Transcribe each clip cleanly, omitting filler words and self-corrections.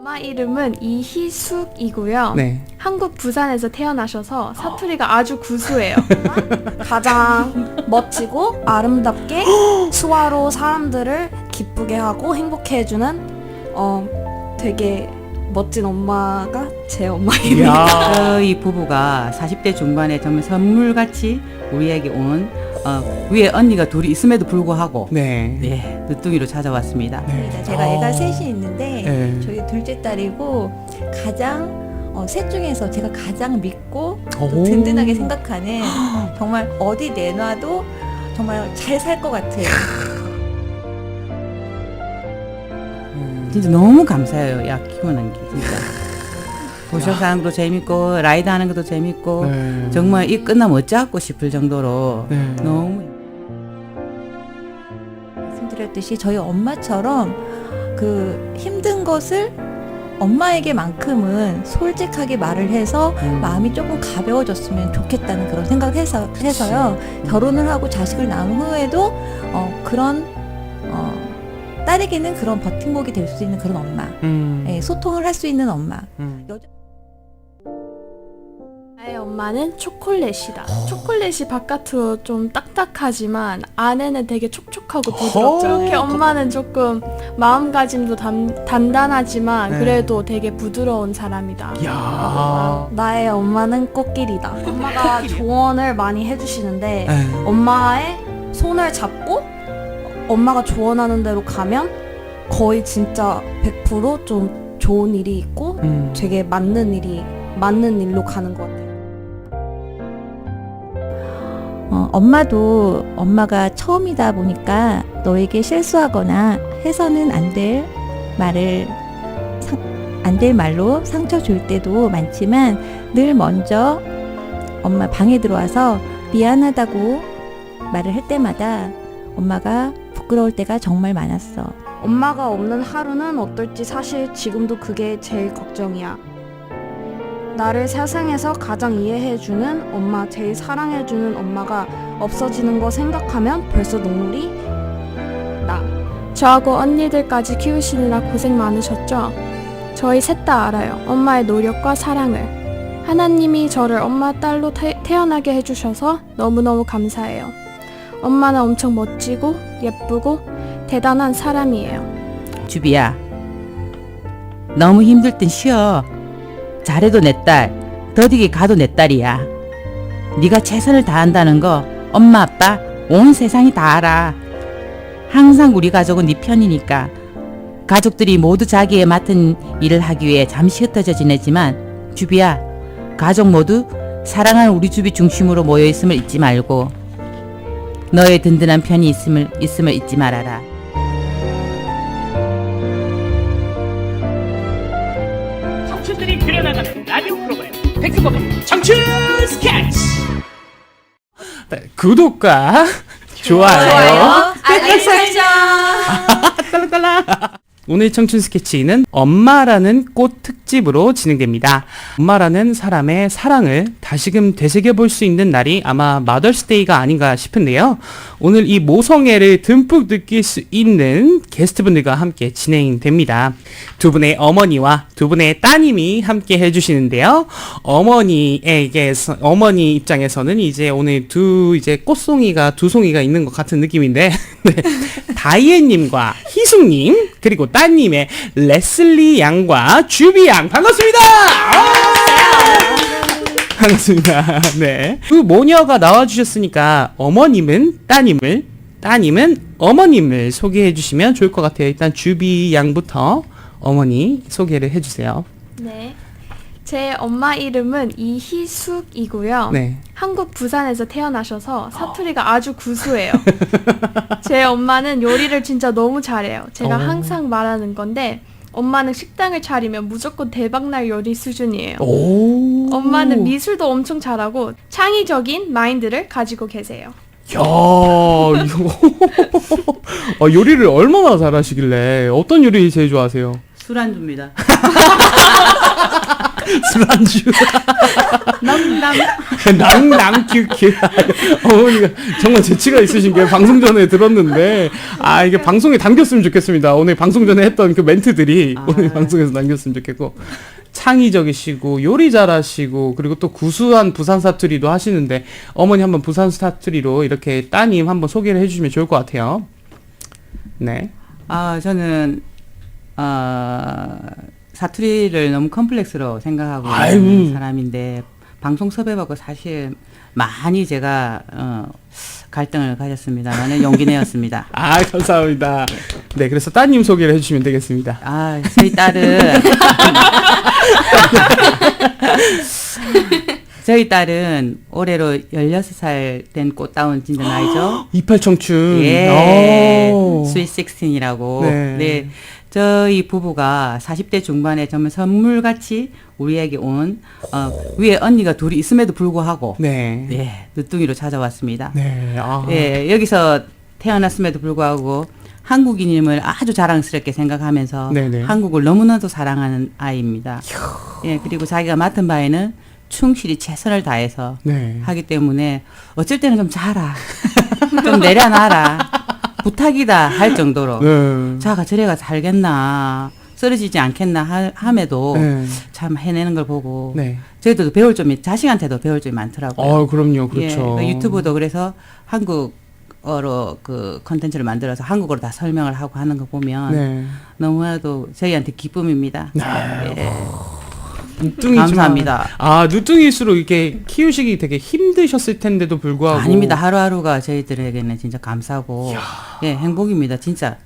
엄마 이름은 이희숙이고요. 네. 한국 부산에서 태어나셔서 사투리가 아주 구수해요. 가장 멋지고 아름답게 수화로 사람들을 기쁘게 하고 행복해 해주는 되게 멋진 엄마가 제 엄마입니다. 이 부부가 40대 중반에 정말 선물같이 우리에게 온 위에 언니가 둘이 있음에도 불구하고 네. 늦둥이로 찾아왔습니다. 네. 제가 애가 셋이 있는데 네. 저희 둘째 딸이고 가장 셋 중에서 제가 가장 믿고 또 오. 든든하게 생각하는 정말 어디 내놔도 정말 잘 살 것 같아요. 진짜 너무 감사해요. 약 키우는 게 진짜. 보셔사는 것도 재밌고 라이드 하는 것도 재밌고 네. 정말 이 끝나면 어쩌고 싶을 정도로 네. 너무 말씀드렸듯이 저희 엄마처럼 그 힘든 것을 엄마에게만큼은 솔직하게 말을 해서 마음이 조금 가벼워졌으면 좋겠다는 그런 생각을 해서요. 결혼을 하고 자식을 낳은 후에도 그런 딸에게는 그런 버팀목이 될 수 있는 그런 엄마, 소통을 할 수 있는 엄마. 나의 엄마는 초콜릿이다. 초콜릿이 바깥으로 좀 딱딱하지만 안에는 되게 촉촉하고 부드럽죠. 이렇게 엄마는 조금 마음가짐도 단단하지만 네. 그래도 되게 부드러운 사람이다. 야. 나의 엄마는 꽃길이다. 엄마가 조언을 많이 해주시는데 네. 엄마의 손을 잡고 엄마가 조언하는 대로 가면 거의 진짜 100% 좋은 일이 있고 되게 맞는 일로 가는 것 같아요. 엄마도 엄마가 처음이다 보니까 너에게 실수하거나 해서는 안 될 말로 상처 줄 때도 많지만 늘 먼저 엄마 방에 들어와서 미안하다고 말을 할 때마다 엄마가 부끄러울 때가 정말 많았어. 엄마가 없는 하루는 어떨지 사실 지금도 그게 제일 걱정이야. 나를 세상에서 가장 이해해주는 엄마, 제일 사랑해주는 엄마가 없어지는 거 생각하면 벌써 눈물이 나. 저하고 언니들까지 키우시느라 고생 많으셨죠? 저희 셋 다 알아요. 엄마의 노력과 사랑을. 하나님이 저를 엄마 딸로 태어나게 해주셔서 너무너무 감사해요. 엄마는 엄청 멋지고 예쁘고 대단한 사람이에요. 주비야, 너무 힘들 땐 쉬어. 잘해도 내 딸, 더디게 가도 내 딸이야. 네가 최선을 다한다는 거 엄마 아빠 온 세상이 다 알아. 항상 우리 가족은 네 편이니까. 가족들이 모두 자기의 맡은 일을 하기 위해 잠시 흩어져 지내지만 주비야, 가족 모두 사랑하는 우리 주비 중심으로 모여있음을 잊지 말고 너의 든든한 편이 있음을 잊지 말아라. 청춘들이 그려나가는 라디오 프로그램 백그버그 청춘 스케치. 네, 구독과 좋아요. 알림 설정. 오늘 청춘 스케치는 엄마라는 꽃 특집으로 진행됩니다. 엄마라는 사람의 사랑을 다시금 되새겨볼 수 있는 날이 아마 마더스데이가 아닌가 싶은데요. 오늘 이 모성애를 듬뿍 느낄 수 있는 게스트분들과 함께 진행됩니다. 두 분의 어머니와 두 분의 따님이 함께 해주시는데요. 어머니 입장에서는 이제 오늘 꽃송이가 두 송이가 있는 것 같은 느낌인데, 네. 다이앤님과 희숙님, 그리고 따님의 레슬리 양과 주비 양, 반갑습니다! 반갑습니다. 네. 그 모녀가 나와주셨으니까 어머님은 따님은 어머님을 소개해 주시면 좋을 것 같아요. 일단 주비 양부터 어머니 소개를 해주세요. 네. 제 엄마 이름은 이희숙이고요. 네. 한국 부산에서 태어나셔서 사투리가 아주 구수해요. 제 엄마는 요리를 진짜 너무 잘해요. 제가 항상 말하는 건데 엄마는 식당을 차리면 무조건 대박날 요리 수준이에요. 오. 엄마는 미술도 엄청 잘하고 창의적인 마인드를 가지고 계세요. 야, 이거 요리를 얼마나 잘하시길래 어떤 요리 제일 좋아하세요? 술안주입니다. 술안주. 낭낭 큐큐. 어머니가 정말 재치가 있으신 게 방송 전에 들었는데 이게 방송에 담겼으면 좋겠습니다. 오늘 방송 전에 했던 그 멘트들이 오늘 방송에서 남겼으면 좋겠고 창의적이시고 요리 잘하시고 그리고 또 구수한 부산 사투리도 하시는데 어머니 한번 부산 사투리로 이렇게 따님 한번 소개를 해주시면 좋을 것 같아요. 네. 저는 사투리를 너무 컴플렉스로 생각하고 아이고. 있는 사람인데 방송 섭외받고 사실 많이 제가 갈등을 가졌습니다만은 용기 내었습니다. 감사합니다. 네, 그래서 따님 소개를 해주시면 되겠습니다. 저희 딸은 저희 딸은 올해로 16살 된 꽃다운 진짜 나이죠. 이팔 청춘. 예. 오. 스윗 16이라고. 네. 네. 저희 부부가 40대 중반에 정말 선물같이 우리에게 온 위에 언니가 둘이 있음에도 불구하고 네. 네, 늦둥이로 찾아왔습니다. 네. 예, 여기서 태어났음에도 불구하고 한국인임을 아주 자랑스럽게 생각하면서 네네. 한국을 너무나도 사랑하는 아이입니다. 예, 그리고 자기가 맡은 바에는 충실히 최선을 다해서 네. 하기 때문에 어쩔 때는 좀 자라, 좀 내려놔라, 부탁이다 할 정도로 네. 자가 저래가 살겠나, 쓰러지지 않겠나 함에도 네. 참 해내는 걸 보고 네. 저희도 배울 점이, 자식한테도 배울 점이 많더라고요. 그럼요. 그렇죠. 예, 유튜브도 그래서 한국어로 그 컨텐츠를 만들어서 한국어로 다 설명을 하고 하는 거 보면 네. 너무나도 저희한테 기쁨입니다. 예. 누뚱이지만 감사합니다. 누뚱이일수록 이렇게 키우시기 되게 힘드셨을 텐데도 불구하고 아닙니다. 하루하루가 저희들에게는 진짜 감사고 예, 행복입니다. 진짜.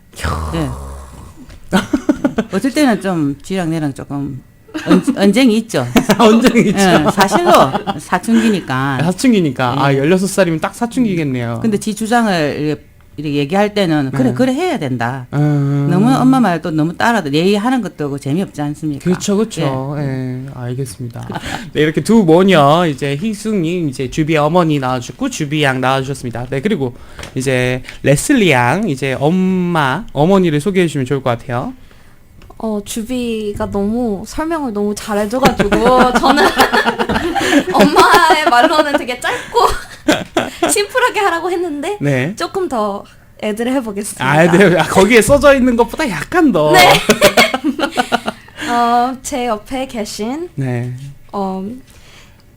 예. 어쩔 때는 좀 쥐랑 내랑 조금 언쟁이 있죠. 언쟁이 있죠. 예, 사실로 사춘기니까. 사춘기니까. 예. 16살이면 딱 사춘기겠네요. 근데 지 주장을 이렇게 얘기할 때는 네. 그래 해야 된다. 너무 엄마 말도 너무 따라도 예의하는 것도 재미없지 않습니까? 그렇죠. 예. 알겠습니다. 네, 이렇게 두 모녀 이제 희숙님, 이제 주비 어머니 나와주셨고 주비 양 나와주셨습니다. 네, 그리고 이제 레슬리 양 이제 어머니를 소개해 주시면 좋을 것 같아요. 주비가 너무 설명을 너무 잘해줘가지고 저는 엄마의 말로는 되게 짧고 심플하게 하라고 했는데 네. 조금 더 애들 해보겠습니다. 네. 거기에 써져 있는 것보다 약간 더. 네. 제 옆에 계신 네.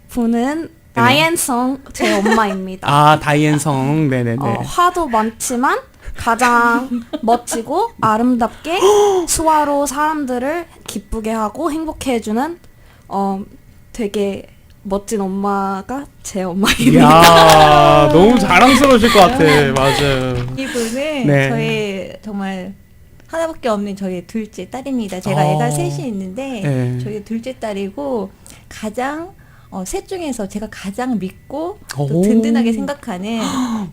분은 다이앤성 제 엄마입니다. 다이앤성. 네네네. 화도 많지만 가장 멋지고 아름답게 수화로 사람들을 기쁘게 하고 행복해 해주는 되게 멋진 엄마가 제 엄마입니다. 이야, 너무 자랑스러우실 것 같아. 맞아요. 이분은 네. 저희 정말 하나밖에 없는 저희 둘째 딸입니다. 제가 애가 셋이 있는데 네. 저희 둘째 딸이고 가장 셋 중에서 제가 가장 믿고 또 오. 든든하게 생각하는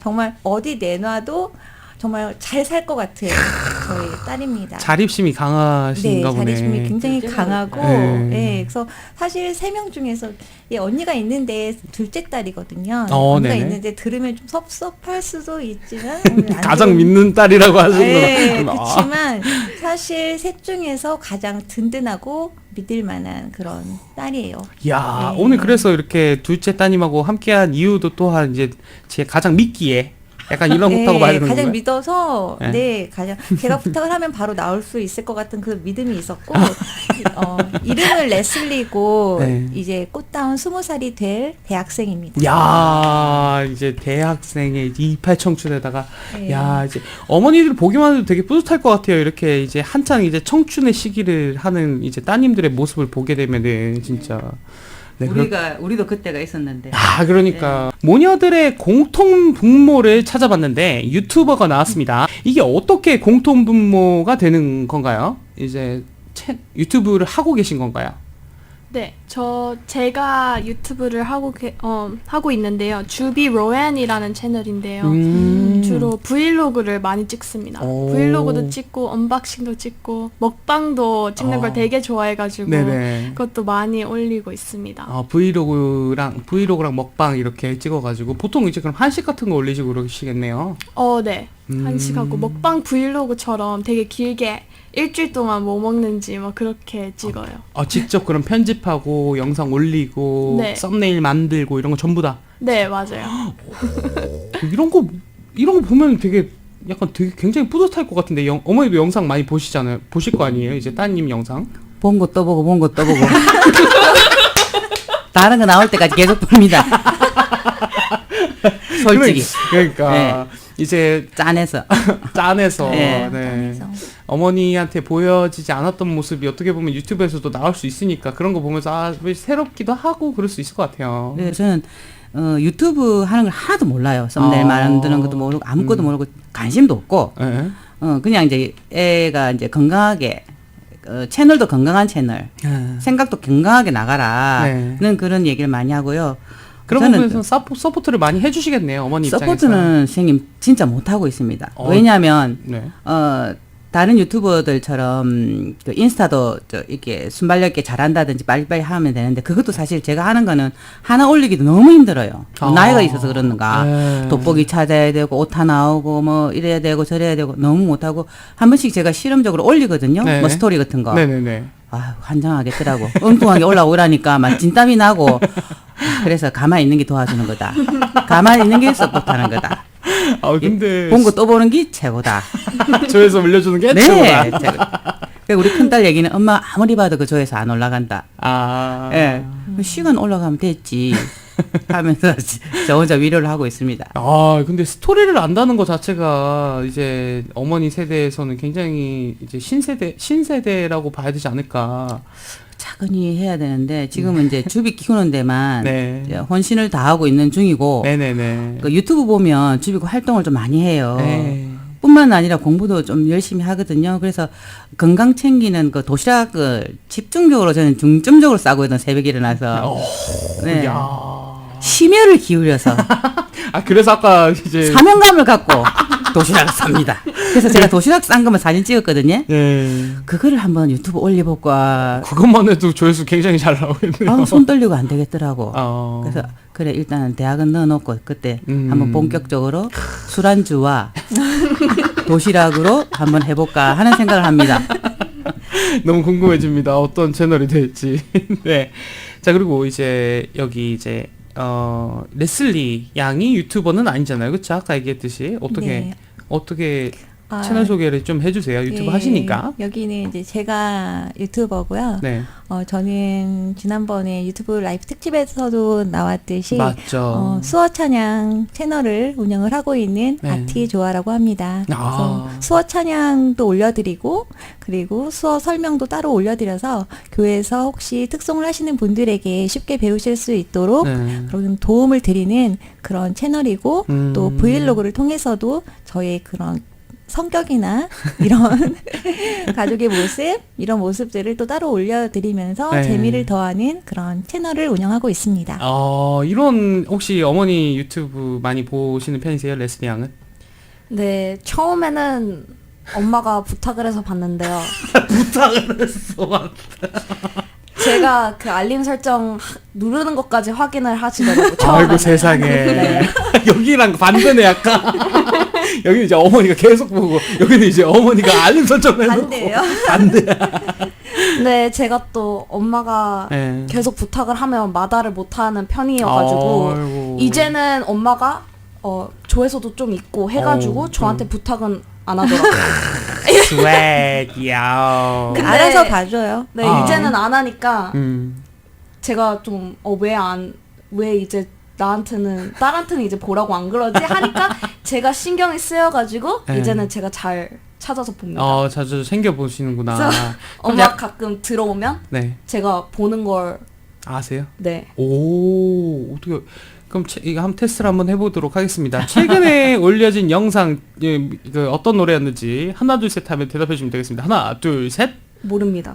정말 어디 내놔도 정말 잘 살 것 같은 저희 딸입니다. 자립심이 강하신가 보네. 자립심이 굉장히 강하고, 네. 그래서 사실 3명 중에서 언니가 있는데 둘째 딸이거든요. 네네. 언니가 있는데 들으면 좀 섭섭할 수도 있지만 안 가장 들으면- 믿는 딸이라고 네, 하셨구나. 그렇지만 사실 셋 중에서 가장 든든하고 믿을 만한 그런 딸이에요. 야, 네. 오늘 그래서 이렇게 둘째 따님하고 함께한 이유도 또한 이제 제 가장 믿기에 약간 이런 것하고 봐야 되는 가장 건가요? 믿어서 네. 가장 제가 부탁을 하면 바로 나올 수 있을 것 같은 그 믿음이 있었고 이름을 레슬리고 네. 이제 꽃다운 20살이 될 대학생입니다. 야, 이제 대학생의 이팔 청춘에다가 네. 야, 이제 어머니들 보기만 해도 되게 뿌듯할 것 같아요. 이렇게 이제 한창 이제 청춘의 시기를 하는 이제 따님들의 모습을 보게 되면은 진짜 네, 우리도 그때가 있었는데. 그러니까 모녀들의 공통 분모를 찾아봤는데 유튜버가 나왔습니다. 이게 어떻게 공통 분모가 되는 건가요? 이제 유튜브를 하고 계신 건가요? 네, 제가 유튜브를 하고 있는데요. 주비 로앤이라는 채널인데요. 주로 브이로그를 많이 찍습니다. 오. 브이로그도 찍고 언박싱도 찍고 먹방도 찍는 걸 되게 좋아해가지고 네네. 그것도 많이 올리고 있습니다. 브이로그랑 먹방 이렇게 찍어가지고 보통 이제 그럼 한식 같은 거 올리시고 그러시겠네요. 네. 한식하고 먹방 브이로그처럼 되게 길게 일주일 동안 뭐 먹는지 막 그렇게 찍어요. 직접 그럼 편집하고 영상 올리고 네. 썸네일 만들고 이런 거 전부 다 네, 맞아요. 이런 거 보면 되게 굉장히 뿌듯할 것 같은데 어머니도 영상 많이 보시잖아요. 보실 거 아니에요? 이제 따님 영상. 본 거 또 보고 본 거 또 보고. 다른 거 나올 때까지 계속 봅니다. 솔직히 그러니까 네. 이제 짠해서. 짠해서 네. 네. 어머니한테 보여지지 않았던 모습이 어떻게 보면 유튜브에서도 나올 수 있으니까 그런 거 보면서 왜 새롭기도 하고 그럴 수 있을 것 같아요. 그래서 저는 유튜브 하는 걸 하나도 몰라요. 썸네일 만드는 것도 모르고 아무것도 모르고 관심도 없고 네. 그냥 이제 애가 이제 건강하게 채널도 건강한 채널, 생각도 건강하게 나가라는 네. 그런 얘기를 많이 하고요. 그런 저는 부분에서 서포트를 많이 해주시겠네요, 어머니 입장에서. 서포트는 선생님 진짜 못하고 있습니다. 어, 왜냐하면 네. 다른 유튜버들처럼 그 인스타도 이렇게 순발력 있게 잘한다든지 빨리빨리 하면 되는데 그것도 사실 제가 하는 거는 하나 올리기도 너무 힘들어요. 나이가 있어서 그러는가. 네. 돋보기 찾아야 되고 오타 나오고 뭐 이래야 되고 저래야 되고 너무 못하고 한 번씩 제가 실험적으로 올리거든요. 네. 뭐 스토리 같은 거. 네네네. 환장하겠더라고. 엉뚱하게 올라오라니까 막 진땀이 나고. 그래서 가만히 있는 게 도와주는 거다. 가만히 있는 게 서포트하는 거다. 근데 본 거 또 보는 게 최고다. 조회수 올려주는 게 네. 최고다. 그리고 우리 큰딸 얘기는 엄마 아무리 봐도 그 조회수 안 올라간다. 예. 시간 올라가면 됐지. 하면서 저 혼자 위로를 하고 있습니다. 근데 스토리를 안다는 것 자체가 이제 어머니 세대에서는 굉장히 이제 신세대라고 봐야 되지 않을까. 차근히 해야 되는데 지금은 이제 주비 키우는 데만 네. 이제 혼신을 다하고 있는 중이고 네네네. 그 유튜브 보면 주비 활동을 좀 많이 해요. 네. 뿐만 아니라 공부도 좀 열심히 하거든요. 그래서 건강 챙기는 그 도시락을 집중적으로 저는 중점적으로 싸고 있던 새벽에 일어나서 네. 심혈을 기울여서 그래서 아까 이제 사명감을 갖고 도시락을 삽니다. 그래서 제가 도시락 싼 거만 사진 찍었거든요. 네. 그거를 한번 유튜브 올려볼까. 그것만 해도 조회수 굉장히 잘 나오겠네요. 손 떨리고 안 되겠더라고. 어. 그래서 그래 일단은 대학은 넣어놓고 그때 음. 한번 본격적으로 술안주와 도시락으로 한번 해볼까 하는 생각을 합니다. 너무 궁금해집니다. 어떤 채널이 될지. 네. 자, 그리고 이제 여기 이제 레슬리 양이 유튜버는 아니잖아요. 그쵸? 아까 얘기했듯이 네. 어떻게 채널 소개를 좀 해주세요. 유튜브 예, 하시니까. 여기는 이제 제가 유튜버고요. 네. 저는 지난번에 유튜브 라이브 특집에서도 나왔듯이 맞죠. 수어 찬양 채널을 운영을 하고 있는 네. 아티조아라고 합니다. 그래서 수어 찬양도 올려드리고 그리고 수어 설명도 따로 올려드려서 교회에서 혹시 특송을 하시는 분들에게 쉽게 배우실 수 있도록 네. 그런 도움을 드리는 그런 채널이고 또 브이로그를 통해서도 저의 그런 성격이나 이런 가족의 모습 이런 모습들을 또 따로 올려드리면서 네. 재미를 더하는 그런 채널을 운영하고 있습니다. 이런 혹시 어머니 유튜브 많이 보시는 편이세요? 레슬리 양은? 네, 처음에는 엄마가 부탁을 해서 봤는데요. 부탁을 했어. 제가 그 알림 설정 누르는 것까지 확인을 하시더라고요. 아이고 처음에는. 세상에. 네. 여기랑 반대네 약간. 여기는 이제 어머니가 계속 보고 여기는 이제 어머니가 알림 설정을 해놓고 반대예요? 반대야. 네, 제가 또 엄마가 네. 계속 부탁을 하면 마다를 못하는 편이어가지고 아이고. 이제는 엄마가 조회수도 좀 있고 해가지고 저한테 부탁은 안 하더라고요. 스웩, 야오. 근데- 알아서 봐줘요. 네, 아. 이제는 안 하니까 음. 제가 좀 왜 이제 나한테는 딸한테는 이제 보라고 안 그러지 하니까 제가 신경이 쓰여가지고 네. 이제는 제가 잘 찾아서 봅니다. 자주 챙겨보시는구나. 그래서 엄마 약- 가끔 들어오면 네. 제가 보는 걸 아세요? 네. 오, 어떻게. 그럼 이거 한번 테스트를 한번 해보도록 하겠습니다. 최근에 올려진 영상, 그 어떤 노래였는지 하나, 둘, 셋 하면 대답해주면 되겠습니다. 하나, 둘, 셋. 모릅니다.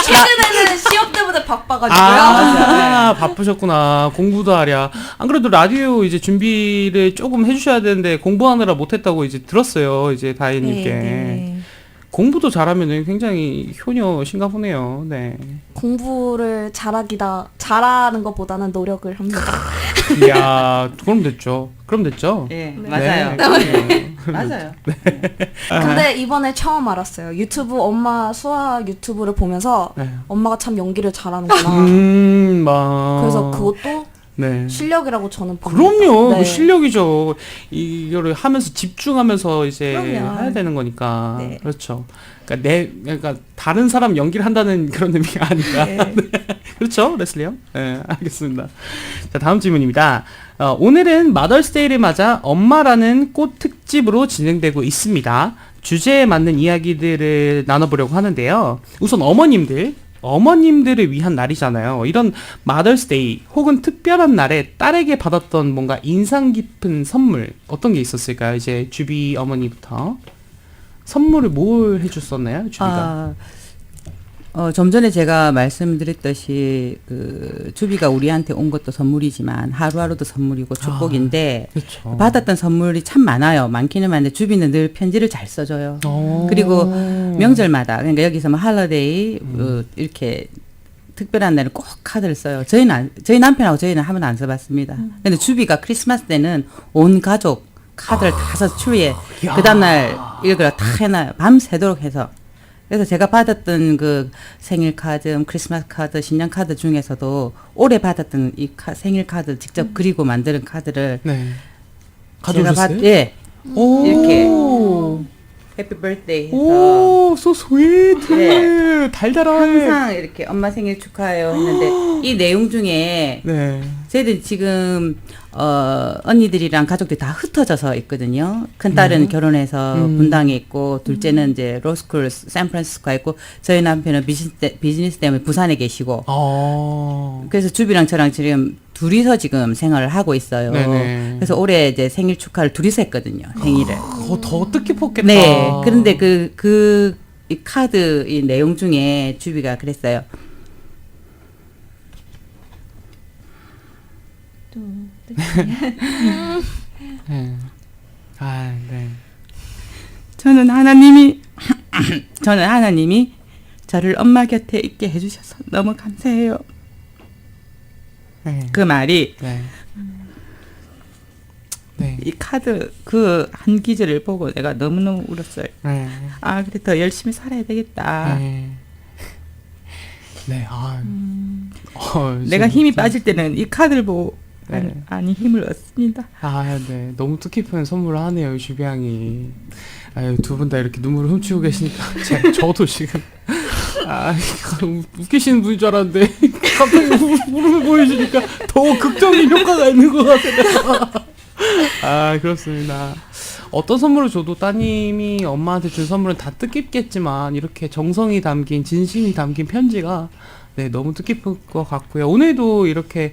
최근에는 시험 때문에 바빠가지고요. 바쁘셨구나. 공부도 하랴. 안 그래도 라디오 이제 준비를 조금 해주셔야 되는데 공부하느라 못했다고 이제 들었어요. 이제 다혜님께. 네. 공부도 잘하면 굉장히 효녀 싱가포네요. 네. 공부를 잘하는 것보다는 노력을 합니다. 이야, 그럼 됐죠. 네, 네. 맞아요. 그럼요. 맞아요. 근데 이번에 처음 알았어요. 유튜브 엄마 수학 유튜브를 보면서 네. 엄마가 참 연기를 잘하는구나. 그래서 그것도 네. 실력이라고 저는 봅니다. 그럼요. 네. 그 실력이죠. 이거를 하면서 집중하면서 이제 그럼요. 해야 되는 거니까. 네. 그렇죠. 그러니까 다른 사람 연기를 한다는 그런 의미가 아니라. 네. 그렇죠, 레슬리 형? 네, 알겠습니다. 자, 다음 질문입니다. 오늘은 마더스데이를 맞아 엄마라는 꽃 특집으로 진행되고 있습니다. 주제에 맞는 이야기들을 나눠보려고 하는데요. 우선 어머님들을 위한 날이잖아요. 이런 마더스데이 혹은 특별한 날에 딸에게 받았던 뭔가 인상 깊은 선물 어떤 게 있었을까요? 이제 주비 어머니부터 선물을 뭘 해줬었나요, 주비가? 좀 전에 제가 말씀드렸듯이 주비가 우리한테 온 것도 선물이지만 하루하루도 선물이고 축복인데 그렇죠. 받았던 선물이 참 많아요. 많기는 많은데 주비는 늘 편지를 잘 써줘요. 오. 그리고 명절마다 그러니까 여기서 뭐 할러데이 이렇게 특별한 날은 꼭 카드를 써요. 저희 남편하고 저희는 한 번도 안 써봤습니다. 근데 주비가 크리스마스 때는 온 가족 카드를 다 써서 추리에 그 다음날 이걸 다 해놔요. 밤새도록 해서. 그래서 제가 받았던 그 생일 카드, 크리스마스 카드, 신년 카드 중에서도 올해 받았던 이 생일 카드 직접 그리고 만드는 카드를 네. 제가 가져오셨어요? 예. 오. 이렇게 해피 birthday 해서 오, so sweet. 네. 달달한. 항상 이렇게 엄마 생일 축하해요 했는데 이 내용 중에 네. 저희들 지금 언니들이랑 가족들이 다 흩어져서 있거든요. 큰 딸은 결혼해서 분당에 있고 둘째는 이제 로스쿨 샌프란시스코에 있고 저희 남편은 비즈니스 때문에 부산에 계시고 그래서 주비랑 저랑 지금 둘이서 지금 생활을 하고 있어요. 네네. 그래서 올해 이제 생일 축하를 둘이서 했거든요. 생일을. 더 뜻깊었겠다. 네. 그런데 이 카드 이 내용 중에 주비가 그랬어요. 네. 아, 네. 저는 하나님이 저를 엄마 곁에 있게 해주셔서 너무 감사해요. 네. 그 말이 네. 네. 이 카드 그 한 기절을 보고 내가 너무너무 울었어요. 네. 아 그래 더 열심히 살아야 되겠다. 네. 네. 내가 힘이 빠질 때는 이 카드를 보고 네. 많이 힘을 얻습니다. 아, 네. 너무 뜻깊은 선물을 하네요, 주비양이. 아유, 두 분 다 이렇게 눈물을 훔치고 계시니까 저도 지금 웃기시는 분인 줄 알았는데 갑자기 울음을 보여주니까 더 극적인 효과가 있는 것 같아요. 아, 그렇습니다. 어떤 선물을 줘도 따님이 엄마한테 준 선물은 다 뜻깊겠지만 이렇게 정성이 담긴 진심이 담긴 편지가 네, 너무 뜻깊을 것 같고요. 오늘도 이렇게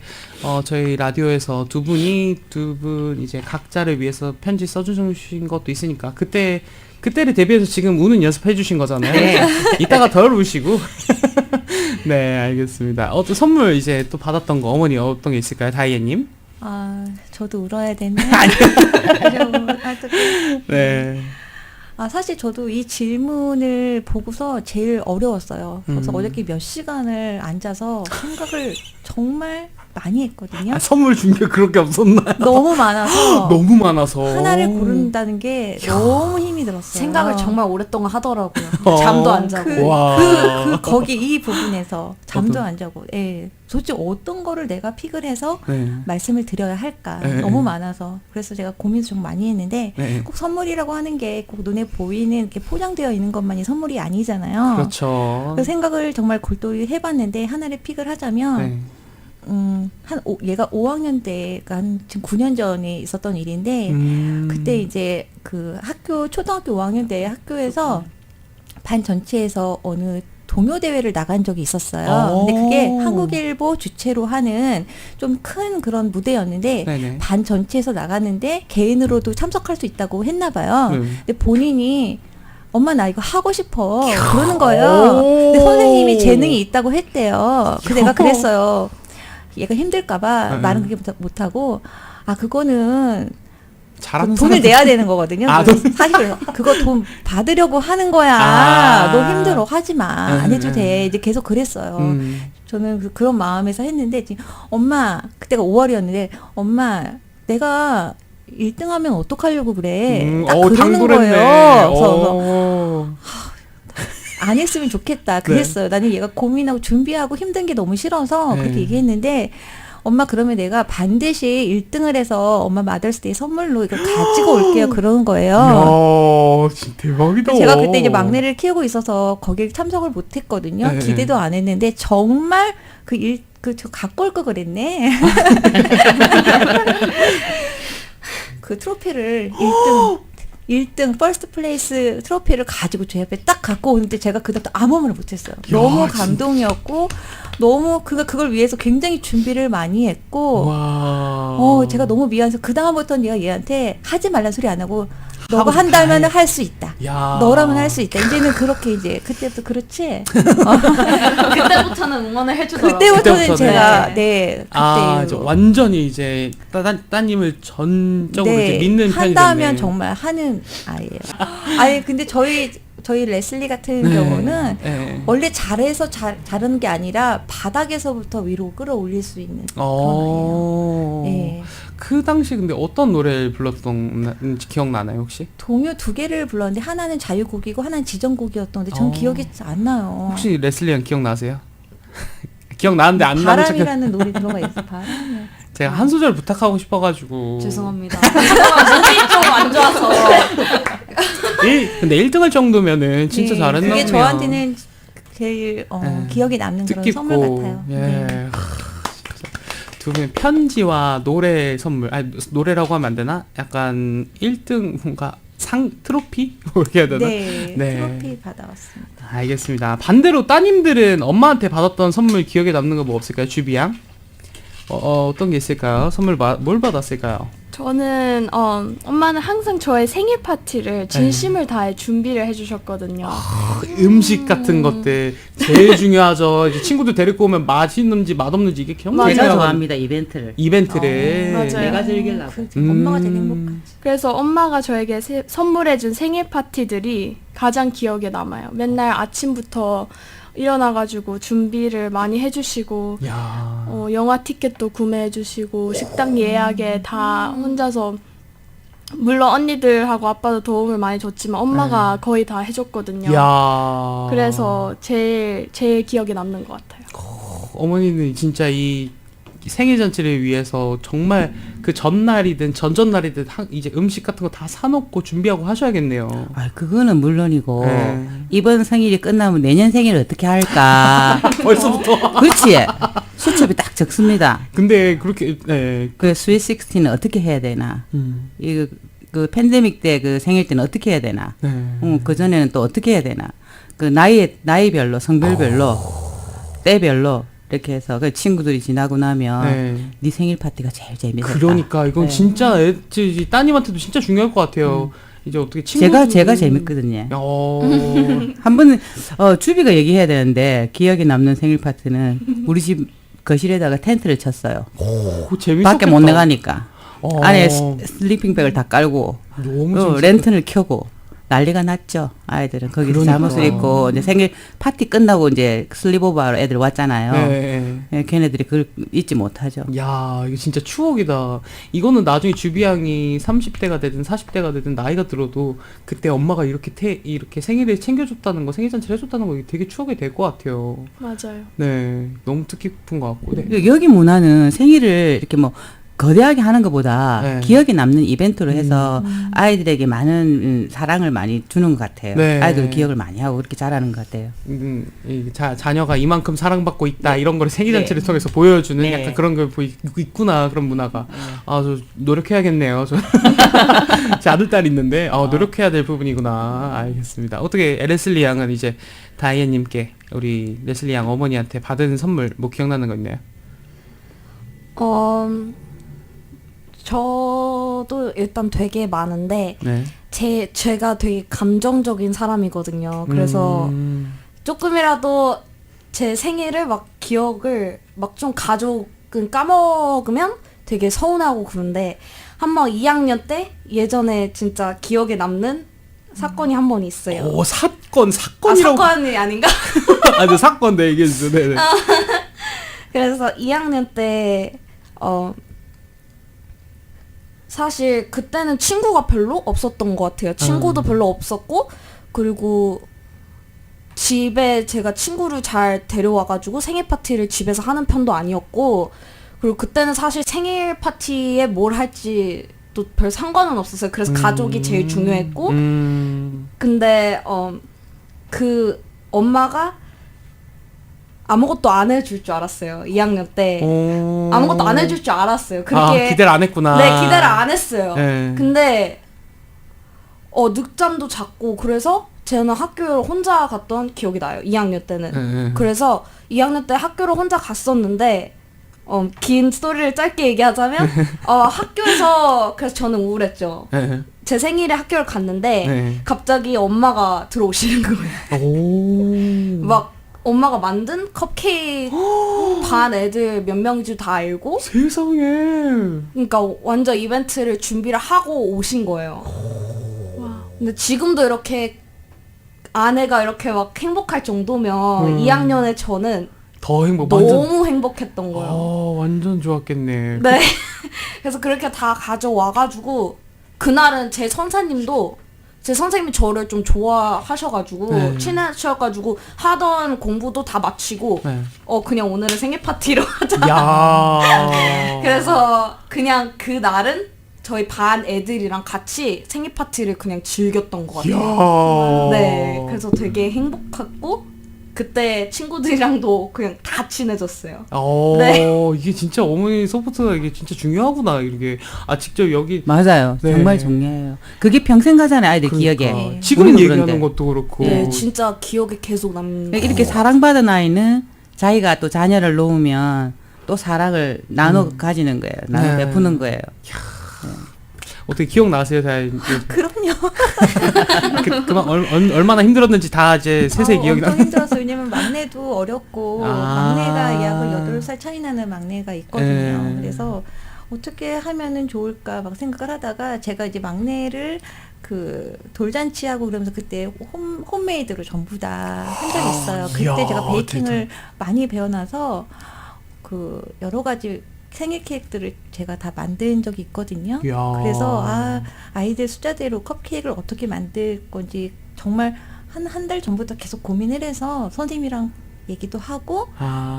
저희 라디오에서 두 분 이제 각자를 위해서 편지 써주신 것도 있으니까 그때를 대비해서 지금 우는 연습해 주신 거잖아요. 네. 이따가 덜 우시고. 네, 알겠습니다. 어떤 선물 이제 또 받았던 거 어머니 어떤 게 있을까요, 다이애님? 아, 저도 울어야 되네. 네. 아, 사실 저도 이 질문을 보고서 제일 어려웠어요. 그래서 어저께 몇 시간을 앉아서 생각을 정말 많이 했거든요. 아, 선물 준 게 그렇게 없었나요? 너무 많아서 너무 많아서 하나를 고른다는 게 너무 힘이 들었어요. 생각을 정말 오랫동안 하더라고요. 어. 잠도 안 자고. 와. 거기 이 부분에서 잠도 안 자고, 예. 도대체 어떤 거를 내가 픽을 해서 네. 말씀을 드려야 할까. 네. 너무 많아서. 그래서 제가 고민을 좀 많이 했는데, 네. 꼭 선물이라고 하는 게 꼭 눈에 보이는 이렇게 포장되어 있는 것만이 선물이 아니잖아요. 그렇죠. 그 생각을 정말 골똘히 해봤는데, 하나를 픽을 하자면, 네. 얘가 5학년 때가 지금 9년 전에 있었던 일인데, 그때 이제 초등학교 5학년 때 학교에서 반 전체에서 어느 동요 대회를 나간 적이 있었어요. 근데 그게 한국일보 주최로 하는 좀 큰 그런 무대였는데, 네네. 반 전체에서 나갔는데 개인으로도 참석할 수 있다고 했나 봐요. 근데 본인이 엄마 나 이거 하고 싶어 그러는 거예요. 근데 선생님이 재능이 있다고 했대요. 그래서 내가 그랬어요. 얘가 힘들까봐 말은 그렇게 못하고, 그거는 잘하는 돈을 사람들- 내야 되는 거거든요. 아, 사실 그래서 그거 돈 받으려고 하는 거야. 너 힘들어 하지 마. 안 해도 돼. 이제 계속 그랬어요. 저는 그런 마음에서 했는데 지금 엄마 그때가 5월이었는데 엄마 내가 1등하면 어떡하려고 그래. 딱 어우, 그러는 당돌했네. 거예요. 그래서 어. 안 했으면 좋겠다. 그랬어요. 나는 얘가 고민하고 준비하고 힘든 게 너무 싫어서 네. 그렇게 얘기했는데 엄마 그러면 내가 반드시 1등을 해서 엄마 마더스데이 선물로 이걸 가지고 올게요. 그러는 거예요. 야, 진짜 대박이다. 제가 그때 이제 막내를 키우고 있어서 거기에 참석을 못 했거든요. 네. 기대도 안 했는데 정말 저 갖고 올 걸 그랬네. 그 트로피를 1등 퍼스트 플레이스 트로피를 가지고 제 앞에 딱 갖고 오는데 제가 그다음부터 아무 말을 못했어요. 너무 감동이었고 너무 그걸 위해서 굉장히 준비를 많이 했고 와. 제가 너무 미안해서 그 다음부터는 내가 얘한테 하지 말란 소리 안 하고 너가 하고 한다면 다 할 수 있다. 야. 너라면 할 수 있다. 이제는 그렇게 이제 그때부터 그렇지. 그때부터는 응원을 해주더라고요. 그때부터는 제가 네. 그때 이제 완전히 이제 따님을 전적으로 이제 믿는 편이 한다면 됐네. 정말 하는 아이예요. 아니 근데 저희 레슬리 같은 네. 경우는 네. 원래 잘해서 잘하는 게 아니라 바닥에서부터 위로 끌어올릴 수 있는 그런 아이예요. 네. 그 당시 근데 어떤 노래를 불렀던지 기억나나요 혹시? 동요 2개를 불렀는데 하나는 자유곡이고 하나는 지정곡이었던데 전 기억이 안 나요. 혹시 레슬리안 기억나세요? 기억나는데 안 나는 척. 바람이라는 노래 들어가 있어. 바람이야. 제가 한 소절 부탁하고 싶어가지고. 죄송합니다. 목이 좀 안 좋아서. 근데 1등 할 정도면은 진짜 네, 잘했나 보네요. 그게 저한테는 제일 네. 기억에 남는 그런 뜻깊고. 선물 같아요. 예. 네. 두 분의 편지와 노래 선물, 아니 노래라고 하면 안 되나? 약간 1등 뭔가 트로피? 어떻게 해야 되나? 네, 네. 트로피 받아왔습니다. 알겠습니다. 반대로 따님들은 엄마한테 받았던 선물 기억에 남는 거 뭐 없을까요? 주비양? 어떤 게 있을까요? 선물 뭘 받았을까요? 저는 엄마는 항상 저의 생일 파티를 진심을 다해 준비를 해주셨거든요. 음식 같은 것들 제일 중요하죠. 이제 친구들 데리고 오면 맛있는지 맛없는지 이게 맞아요. 제가 중요한 좋아합니다. 이벤트를. 이벤트를. 맞아요. 내가 즐기려고. 엄마가 되게 행복하지. 그래서 엄마가 저에게 선물해준 생일 파티들이 가장 기억에 남아요. 맨날 아침부터 일어나가지고 준비를 많이 해주시고 야. 영화 티켓도 구매해주시고 식당 예약에 다 혼자서 물론 언니들하고 아빠도 도움을 많이 줬지만 엄마가 거의 다 해줬거든요. 야. 그래서 제일 기억에 남는 것 같아요. 어머니는 진짜 이 생일 잔치를 위해서 정말 그 전날이든 전전날이든 이제 음식 같은 거 다 사놓고 준비하고 하셔야겠네요. 아, 그거는 물론이고 네. 이번 생일이 끝나면 내년 생일을 어떻게 할까? 벌써부터. 그렇지. 수첩이 딱 적습니다. 근데 그렇게 네. 그 스윗 16는 어떻게 해야 되나? 이거 그 팬데믹 때 그 생일 때는 어떻게 해야 되나? 네. 그 전에는 또 어떻게 해야 되나? 그 나이별로 성별별로 때별로 이렇게 해서 그 친구들이 지나고 나면 네 생일 파티가 제일 재밌었다. 그러니까 이건 네. 진짜 따님한테도 진짜 중요할 것 같아요. 이제 어떻게 친구들 제가 재밌거든요. 어. 한 번은 주비가 얘기해야 되는데 기억에 남는 생일 파티는 우리 집 거실에다가 텐트를 쳤어요. 오, 재밌었겠다. 밖에 못 나가니까 안에 어. 슬리핑백을 다 깔고 너무 재밌었다. 랜턴을 켜고 난리가 났죠. 아이들은 거기서 그러니까. 잠옷을 입고 이제 생일 파티 끝나고 이제 슬리브오버로 애들 왔잖아요. 네. 예, 걔네들이 그걸 잊지 못하죠. 야, 이거 진짜 추억이다. 이거는 나중에 주비양이 30대가 되든 40대가 되든 나이가 들어도 그때 엄마가 이렇게 생일을 챙겨줬다는 거, 생일잔치를 해줬다는 거 되게 추억이 될 것 같아요. 맞아요. 네, 너무 뜻깊은 것 같고. 네. 여기 문화는 생일을 이렇게 뭐 거대하게 하는 것보다 네. 기억에 남는 이벤트로 해서 아이들에게 많은 사랑을 많이 주는 것 같아요. 네. 아이들 기억을 많이 하고 그렇게 잘하는 것 같아요. 자녀가 이만큼 사랑받고 있다 네. 이런 걸 생일잔치를 통해서 보여주는 네. 약간 그런 걸 있구나 그런 문화가. 아, 저 노력해야겠네요. 제 아들딸 있는데 노력해야 될 부분이구나. 알겠습니다. 어떻게 레슬리 양은 이제 다이앤님께 우리 레슬리 양 어머니한테 받은 선물 뭐 기억나는 거 있나요? 저도 일단 되게 많은데 네. 제가 되게 감정적인 사람이거든요. 그래서 조금이라도 제 생일을 막 기억을 막 좀 가족은 까먹으면 되게 서운하고 그런데 한번 2학년 때 예전에 진짜 기억에 남는 사건이 한 번 있어요. 오, 사건이라고. 사건이 아닌가? 네, 사건 네 얘기해 주세요. 네. 그래서 2학년 때 사실 그때는 친구가 별로 없었던 것 같아요. 친구도 별로 없었고, 그리고 집에 제가 친구를 잘 데려와가지고 생일 파티를 집에서 하는 편도 아니었고, 그리고 그때는 사실 생일 파티에 뭘 할지 또 별 상관은 없었어요. 그래서 가족이 제일 중요했고, 근데 그 엄마가 아무것도 안 해줄 줄 알았어요. 2학년 때 아무것도 안 해줄 줄 알았어요. 그렇게 기대를 안 했구나. 네, 기대를 안 했어요. 네. 근데 늦잠도 잤고 그래서 저는 학교를 혼자 갔던 기억이 나요. 2학년 때는. 네. 그래서 2학년 때 학교를 혼자 갔었는데 긴 스토리를 짧게 얘기하자면 학교에서 그래서 저는 우울했죠. 네. 제 생일에 학교를 갔는데 네. 갑자기 엄마가 들어오시는 거예요. 오. 막 엄마가 만든 컵케이크 반 애들 몇 명인지 다 알고 세상에. 그러니까 완전 이벤트를 준비를 하고 오신 거예요. 근데 지금도 이렇게 아내가 이렇게 막 행복할 정도면 2학년에 저는 더 행복. 너무 행복했던 거예요. 완전 좋았겠네. 네. 그래서 그렇게 다 가져와가지고 그날은 제 선생님이 저를 좀 좋아하셔가지고 네. 친하셔가지고 하던 공부도 다 마치고 네. 그냥 오늘은 생일 파티로 하자. 야. 그래서 그냥 그 날은 저희 반 애들이랑 같이 생일 파티를 그냥 즐겼던 것 같아요. 야. 네, 그래서 되게 행복했고 그때 친구들이랑도 그냥 다 친해졌어요. 네. 이게 진짜 어머니 서포트가 이게 진짜 중요하구나. 이렇게 직접 여기 맞아요. 네. 정말 중요해요. 그게 평생 가잖아요. 아이들 그러니까. 기억에. 지금 우리는 얘기하는 그런데. 것도 그렇고. 네, 진짜 기억에 계속 이렇게 사랑받은 아이는 자기가 또 자녀를 놓으면 또 사랑을 나눠 가지는 거예요. 나눠 네. 베푸는 거예요. 어떻게 기억나세요? 다 그럼요. 그만 얼마나 힘들었는지 다 이제 세세 기억이 나. 엄청 힘들었어요. 왜냐면 막내도 어렸고 아. 막내가 얘하고 8살 차이 나는 막내가 있거든요. 네. 그래서 어떻게 하면은 좋을까 막 생각을 하다가 제가 이제 막내를 그 돌잔치하고 그러면서 그때 홈메이드로 전부 다 한 적이 있어요. 그때 이야, 제가 베이킹을 대단. 많이 배워놔서 그 여러 가지 생일 케이크들을 제가 다 만든 적이 있거든요. 이야. 그래서 아이들 숫자대로 컵케이크를 어떻게 만들 건지 정말 한 달 전부터 계속 고민을 해서 선생님이랑 얘기도 하고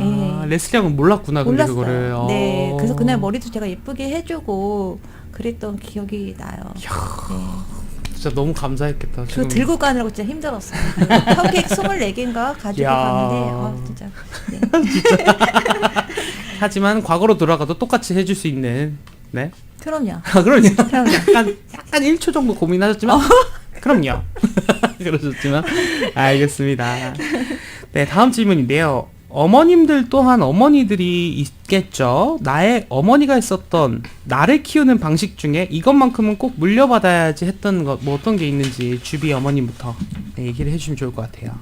예. 레슬리 양은 몰랐구나. 근데 그거를. 몰랐어요. 네, 그래서 그날 머리도 제가 예쁘게 해주고 그랬던 기억이 나요. 네. 진짜 너무 감사했겠다. 그거 지금. 들고 가느라고 진짜 힘들었어요. 컵케이크 24개인가 가지고 야. 갔는데 진짜 네. 하지만 과거로 돌아가도 똑같이 해줄 수 있는. 네. 그럼요. 그럼요. 그럼요. 약간 1초 정도 고민하셨지만 그럼요. 그러셨지만 알겠습니다. 네, 다음 질문인데요. 어머님들 또한 어머니들이 있겠죠. 나의 어머니가 있었던 나를 키우는 방식 중에 이것만큼은 꼭 물려받아야지 했던 것, 뭐 어떤 게 있는지 주비 어머님부터 얘기를 해주시면 좋을 것 같아요.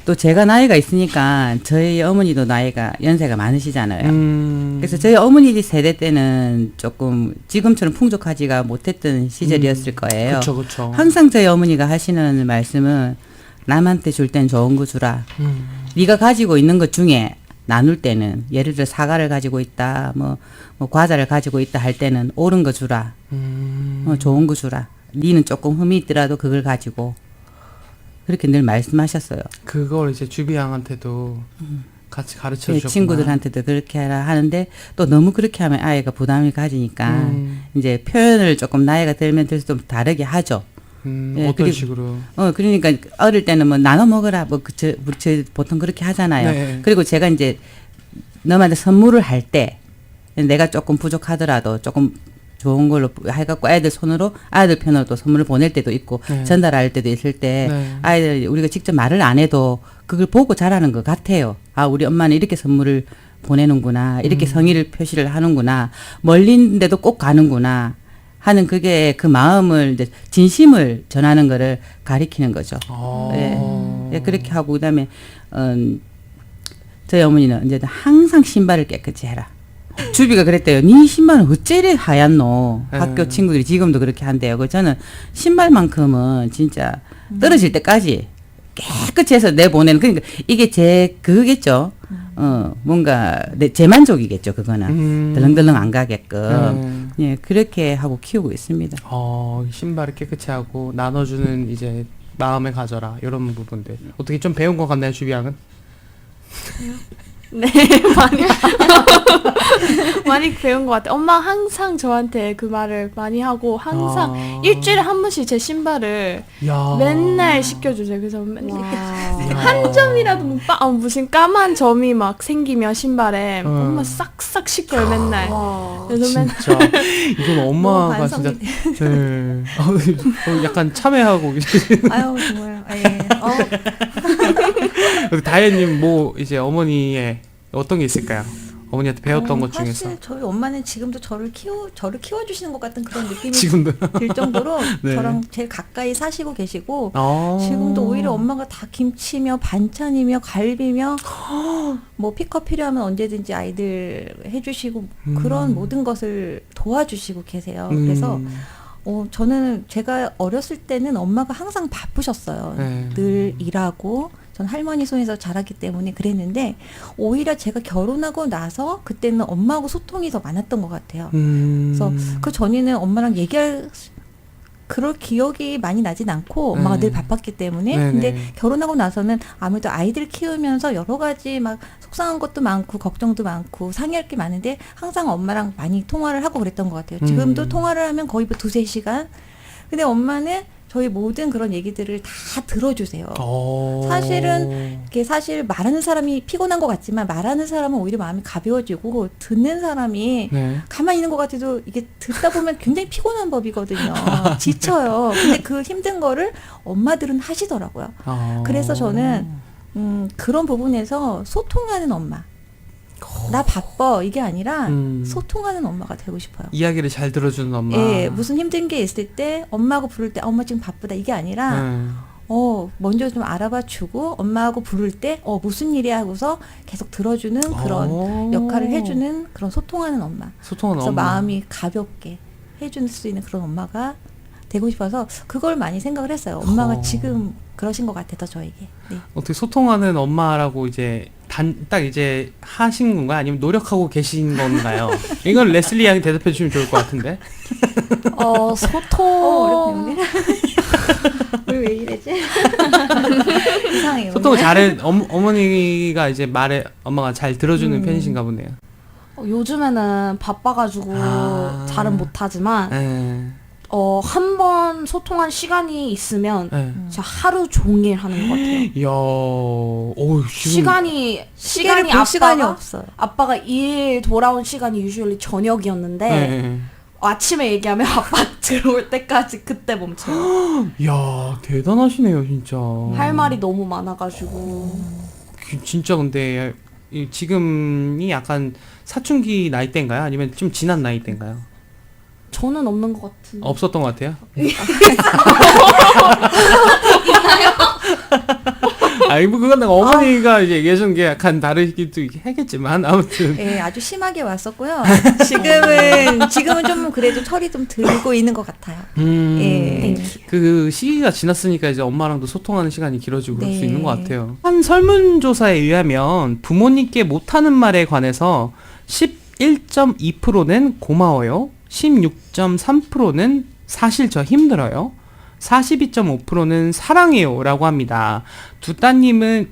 또 제가 나이가 있으니까 저희 어머니도 나이가 연세가 많으시잖아요. 그래서 저희 어머니 세대 때는 조금 지금처럼 풍족하지가 못했던 시절이었을 거예요. 그쵸, 그쵸. 항상 저희 어머니가 하시는 말씀은 남한테 줄 땐 좋은 거 주라. 네가 가지고 있는 것 중에 나눌 때는 예를 들어 사과를 가지고 있다, 뭐 과자를 가지고 있다 할 때는 옳은 거 주라. 좋은 거 주라. 니는 조금 흠이 있더라도 그걸 가지고 그렇게 늘 말씀하셨어요. 그걸 이제 주비 양한테도 같이 가르쳐 네, 주셨구나. 친구들한테도 그렇게 하라 하는데 또 너무 그렇게 하면 아이가 부담을 가지니까 이제 표현을 조금 나이가 들면 들수록 좀 다르게 하죠. 예, 어떤 그리고- 식으로? 그러니까 어릴 때는 뭐 나눠 먹으라 저 보통 그렇게 하잖아요. 네. 그리고 제가 이제 너한테 선물을 할 때 내가 조금 부족하더라도 조금 좋은 걸로 해갖고 아이들 손으로 아이들 편으로 또 선물을 보낼 때도 있고 네. 전달할 때도 있을 때 네. 아이들 우리가 직접 말을 안 해도 그걸 보고 자라는 것 같아요. 우리 엄마는 이렇게 선물을 보내는구나, 이렇게 성의를 표시를 하는구나, 멀리인데도 꼭 가는구나 하는 그게 그 마음을 이제 진심을 전하는 거를 가리키는 거죠. 예, 그렇게 하고 그다음에 저희 어머니는 이제 항상 신발을 깨끗이 해라. 주비가 그랬대요. 네 신발은 어째래 하얗노? 학교 친구들이 지금도 그렇게 한대요. 그 저는 신발만큼은 진짜 떨어질 때까지 깨끗이 해서 내보내는, 그러니까 이게 제 그거겠죠. 뭔가 제 만족이겠죠, 그거는. 덜렁덜렁 안 가게끔. 네. 예, 그렇게 하고 키우고 있습니다. 신발을 깨끗이 하고 나눠주는 이제 마음을 가져라 이런 부분들 어떻게 좀 배운 것 같나요, 주비양은? 네, 많이 많이 배운 것 같아요. 엄마 항상 저한테 그 말을 많이 하고 항상 일주일에 한 번씩 제 신발을 야. 맨날 씻겨주세요. 그래서 맨날 와. 한 점이라도 무슨 까만 점이 막 생기면 신발에 엄마 싹싹 씻겨요 맨날. 와. 그래서 맨날 진짜 이건 엄마가 진짜 네. 약간 참회하고 계시는. 아유 정말. 다혜님 뭐 이제 어머니의 어떤 게 있을까요? 어머니한테 배웠던 것 중에서 사실 저희 엄마는 지금도 저를 키워주시는 것 같은 그런 느낌이 지금도 들 정도로 네. 저랑 제일 가까이 사시고 계시고 어. 지금도 오히려 엄마가 다 김치며 반찬이며 갈비며 뭐 픽업 필요하면 언제든지 아이들 해주시고 그런 모든 것을 도와주시고 계세요. 그래서 저는 제가 어렸을 때는 엄마가 항상 바쁘셨어요. 네. 늘 일하고 전 할머니 손에서 자랐기 때문에 그랬는데 오히려 제가 결혼하고 나서 그때는 엄마하고 소통이 더 많았던 것 같아요. 그래서 그 전에는 엄마랑 얘기할 그럴 기억이 많이 나진 않고 엄마가 늘 바빴기 때문에 네네. 근데 결혼하고 나서는 아무래도 아이들 키우면서 여러 가지 막 속상한 것도 많고 걱정도 많고 상의할 게 많은데 항상 엄마랑 많이 통화를 하고 그랬던 것 같아요. 지금도 통화를 하면 거의 뭐 2-3시간. 근데 엄마는 저희 모든 그런 얘기들을 다 들어주세요. 사실은 이게 사실 말하는 사람이 피곤한 것 같지만 말하는 사람은 오히려 마음이 가벼워지고 듣는 사람이 네. 가만히 있는 것 같아도 이게 듣다 보면 굉장히 피곤한 법이거든요. 지쳐요. 근데 그 힘든 거를 엄마들은 하시더라고요. 그래서 저는 그런 부분에서 소통하는 엄마. 나 바빠 이게 아니라 소통하는 엄마가 되고 싶어요. 이야기를 잘 들어주는 엄마. 예, 무슨 힘든 게 있을 때 엄마하고 부를 때 엄마 지금 바쁘다 이게 아니라 먼저 좀 알아봐 주고 엄마하고 부를 때 무슨 일이야 하고서 계속 들어주는 그런 역할을 해주는 그런 소통하는 엄마. 소통하는 그래서 엄마. 마음이 가볍게 해줄 수 있는 그런 엄마가 되고 싶어서 그걸 많이 생각을 했어요. 엄마가 지금 그러신 것 같아서 저에게. 네. 어떻게 소통하는 엄마라고 이제 딱 이제 하신 건가요? 아니면 노력하고 계신 건가요? 이건 레슬리 양이 대답해 주시면 좋을 것 같은데. 소통. 어렵네. 왜 이래지? 이상해요. 소통을 잘해 어머니가 이제 말에 엄마가 잘 들어주는 편이신가 보네요. 요즘에는 바빠가지고 잘은 못하지만 네. 한 번 소통한 시간이 있으면 네. 진짜 하루 종일 하는 것 같아요. 이야, 오, 지금 시간이 볼 시간이 없어요. 아빠가 일 돌아온 시간이 유주얼리 저녁이었는데 네. 아침에 얘기하면 아빠 들어올 때까지 그때 멈춰요. 이야, 대단하시네요, 진짜. 할 말이 너무 많아가지고. 진짜 근데 지금이 약간 사춘기 나이대인가요? 아니면 좀 지난 나이대인가요? 저는 없는 것 같은데. 없었던 것 같아요. 아니 뭐 그건 어머니가 이제 얘기해준 게 약간 다르기도 하겠지만 아무튼. 예, 아주 심하게 왔었고요. 지금은 좀 그래도 철이 좀 들고 있는 것 같아요. 예. 그 시기가 지났으니까 이제 엄마랑도 소통하는 시간이 길어지고 그럴 수 네. 있는 것 같아요. 한 설문조사에 의하면 부모님께 못하는 말에 관해서 11.2%는 고마워요. 16.3%는 사실 저 힘들어요. 42.5%는 사랑해요 라고 합니다. 두 따님은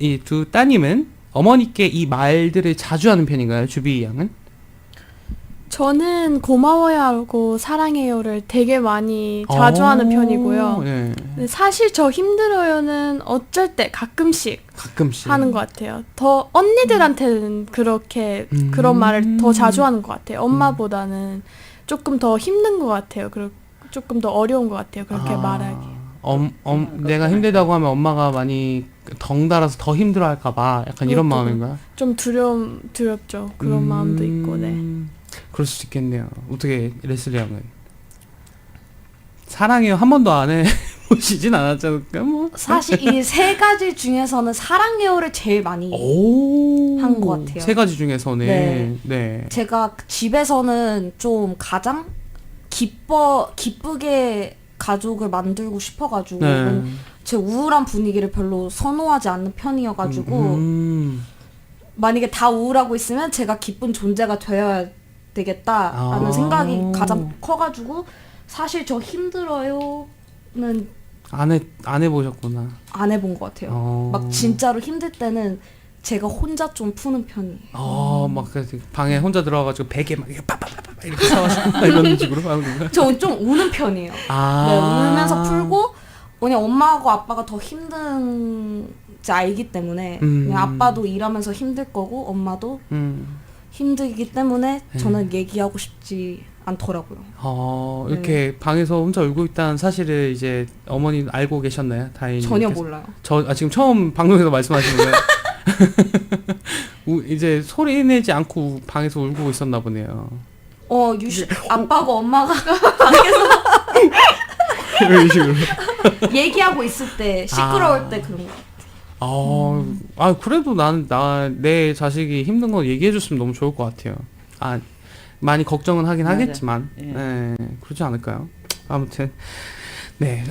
어머니께 이 말들을 자주 하는 편인가요? 주비 양은? 저는 고마워요 하고 사랑해요를 되게 많이 자주 하는 편이고요. 네. 근데 사실 저 힘들어요는 어쩔 때 가끔씩 하는 것 같아요. 더 언니들한테는 그렇게 그런 말을 더 자주 하는 것 같아요. 엄마보다는 조금 더 힘든 것 같아요. 그리고 조금 더 어려운 것 같아요. 그렇게 말하기. 내가 힘들다고 하면 엄마가 많이 덩달아서 더 힘들어할까봐 약간 이런 그것도 마음인가요? 좀 두렵죠. 그런 마음도 있고, 네. 그럴 수 있겠네요. 어떻게 레슬리 양은? 사랑해요 한 번도 안 해보시진 않았잖아요. 뭐. 사실 이 세 가지 중에서는 사랑해요를 제일 많이 한 것 같아요. 세 가지 중에서는 네. 제가 집에서는 좀 가장 기쁘게 가족을 만들고 싶어가지고 제 우울한 분위기를 별로 선호하지 않는 편이어가지고 만약에 다 우울하고 있으면 제가 기쁜 존재가 되어야 되겠다라는 아. 생각이 가장 커가지고 사실 저 힘들어요는 안 해보셨구나. 안 해본 것 같아요. 막 진짜로 힘들 때는 제가 혼자 좀 푸는 편이에요. 막 방에 혼자 들어가가지고 베개 막 이렇게 빠빠빠빠 이렇게 사와서 이런 식으로 하는 건가요? 저는 좀 우는 편이에요. 네, 울면서 풀고 그냥 엄마하고 아빠가 더 힘든지 알기 때문에 그냥 아빠도 일하면서 힘들 거고 엄마도 힘들기 때문에 저는 얘기하고 싶지 않더라고요. 이렇게 방에서 혼자 울고 있다는 사실을 이제 어머니 알고 계셨나요? 다행히. 전혀 몰라요. 지금 처음 방송에서 말씀하시는 거예요? 이제 소리 내지 않고 방에서 울고 있었나 보네요. 아빠가 엄마가 방에서 이런 식으로. 얘기하고 있을 때 시끄러울 때 그런 거. 그래도 내 자식이 힘든 거 얘기해줬으면 너무 좋을 것 같아요. 많이 걱정은 하긴 맞아. 하겠지만, 예. 네, 그렇지 않을까요? 아무튼, 네,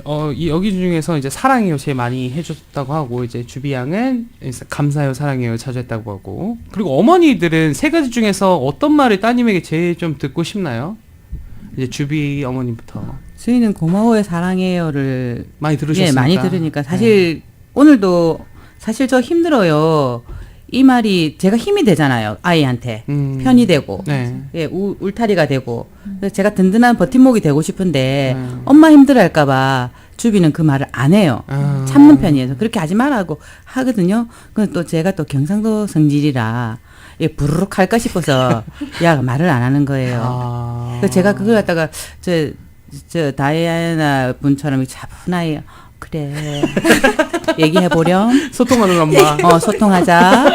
여기 중에서 이제 사랑해요 제일 많이 해줬다고 하고, 이제 주비 양은 감사해요, 사랑해요 자주 했다고 하고, 그리고 어머니들은 세 가지 중에서 어떤 말을 따님에게 제일 좀 듣고 싶나요? 이제 주비 어머님부터. 저희는 고마워요, 사랑해요를 많이 들으셨으니까. 예, 많이 들으니까 사실 오늘도 사실 저 힘들어요. 이 말이 제가 힘이 되잖아요. 아이한테. 편이 되고. 네. 예, 울타리가 되고. 그래서 제가 든든한 버팀목이 되고 싶은데 엄마 힘들어할까봐 주비는 그 말을 안 해요. 참는 편이에요. 그렇게 하지 말라고 하거든요. 근데 또 제가 또 경상도 성질이라 부르륵 할까 싶어서 야 말을 안 하는 거예요. 그래서 제가 그걸 갖다가 저 다이아나 분처럼 차분하게 그래 얘기해보렴. 소통하는 엄마. 소통하자.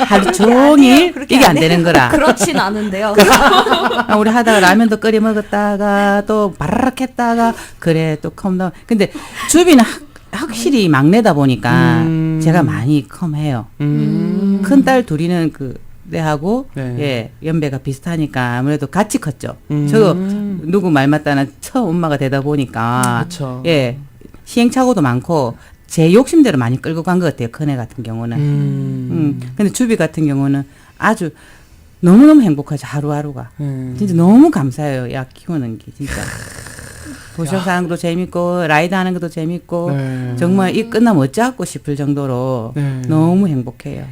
하루 종일 이게 안 되는 거라. 그렇진 않은데요. 우리 하다가 라면도 끓여 먹었다가 또 바라락 했다가 그래 또 컴다운. 근데 주비는 확실히 막내다 보니까 제가 많이 컴해요. 큰 딸 둘이는 내하고 네. 연배가 비슷하니까 아무래도 같이 컸죠. 저 누구 말 맞다나 처음 엄마가 되다 보니까 그쵸. 시행착오도 많고 제 욕심대로 많이 끌고 간 것 같아요. 큰애 같은 경우는. 근데 주비 같은 경우는 아주 너무너무 행복하죠. 하루하루가. 진짜 너무 감사해요. 약 키우는 게 진짜. 도시락 하는 것도 재밌고 라이드 하는 것도 재밌고 정말 이 끝나면 어찌하고 싶을 정도로 너무 행복해요.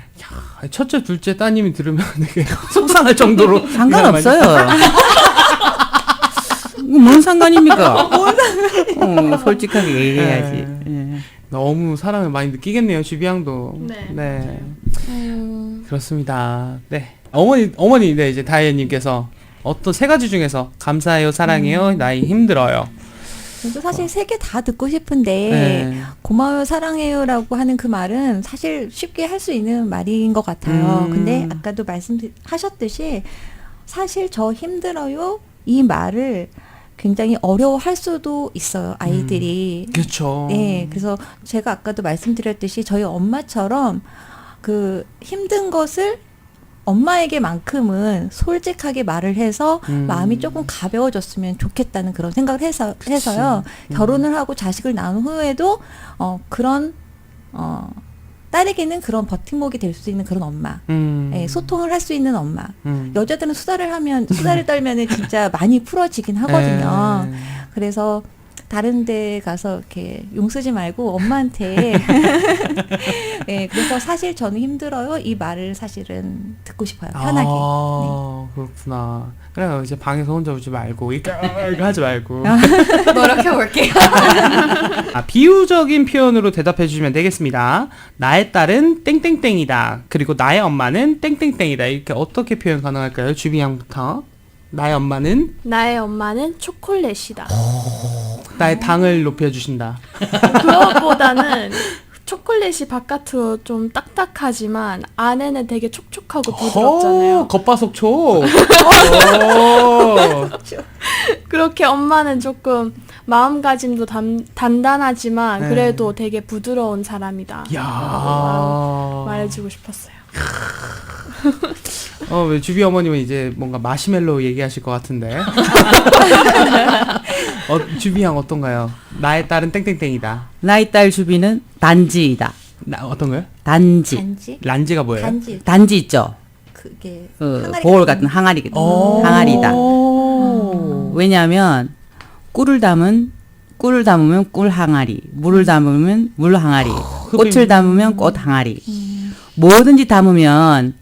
첫째, 둘째 따님이 들으면 되게 속상할 정도로. 상관없어요. 뭔 상관입니까? 솔직하게 얘기해야지. 예. 너무 사랑을 많이 느끼겠네요, 주비양도. 네. 그렇습니다. 네. 어머니, 네, 이제 다혜님께서 어떤 세 가지 중에서 감사해요, 사랑해요, 나이 힘들어요. 저도 사실 세 개 다 듣고 싶은데 네. 고마워요 사랑해요라고 하는 그 말은 사실 쉽게 할 수 있는 말인 것 같아요. 근데 아까도 말씀하셨듯이 사실 저 힘들어요 이 말을 굉장히 어려워할 수도 있어요. 아이들이. 그렇죠. 네, 그래서 제가 아까도 말씀드렸듯이 저희 엄마처럼 그 힘든 것을 엄마에게만큼은 솔직하게 말을 해서 마음이 조금 가벼워졌으면 좋겠다는 그런 생각을 해서요. 결혼을 하고 자식을 낳은 후에도 그런 딸에게는 그런 버팀목이 될 수 있는 그런 엄마, 소통을 할 수 있는 엄마. 여자들은 수다를 떨면은 진짜 많이 풀어지긴 하거든요. 그래서 다른 데 가서 이렇게 용 쓰지 말고 엄마한테 네, 그래서 사실 저는 힘들어요 이 말을 사실은 듣고 싶어요. 편하게. 그렇구나. 그래요. 이제 방에서 혼자 울지 말고 이거 하지 말고 노력해 볼게요. 비유적인 표현으로 대답해 주시면 되겠습니다. 나의 딸은 땡땡땡이다. 그리고 나의 엄마는 땡땡땡이다. 이렇게 어떻게 표현 가능할까요? 주비 양부터. 나의 엄마는 초콜릿이다. 나의 당을 높여주신다. 그것보다는 초콜릿이 바깥으로 좀 딱딱하지만 안에는 되게 촉촉하고 부드럽잖아요. 겉바속촉. 그렇게 엄마는 조금 마음가짐도 단단하지만 그래도 되게 부드러운 사람이다. 야. 말해주고 싶었어요. 왜 주비 어머님은 이제 뭔가 마시멜로 얘기하실 것 같은데. 주비 양 어떤가요? 나의 딸은 땡땡땡이다. 나의 딸 주비는 단지이다. 어떤 거요? 단지. 단지? 란지가 뭐예요? 단지. 단지 있죠. 그게 보울 같은 항아리거든. 항아리다. 왜냐하면 꿀을 담으면 꿀 항아리, 물을 담으면 물 항아리, 꽃을 담으면 꽃 항아리. 뭐든지 담으면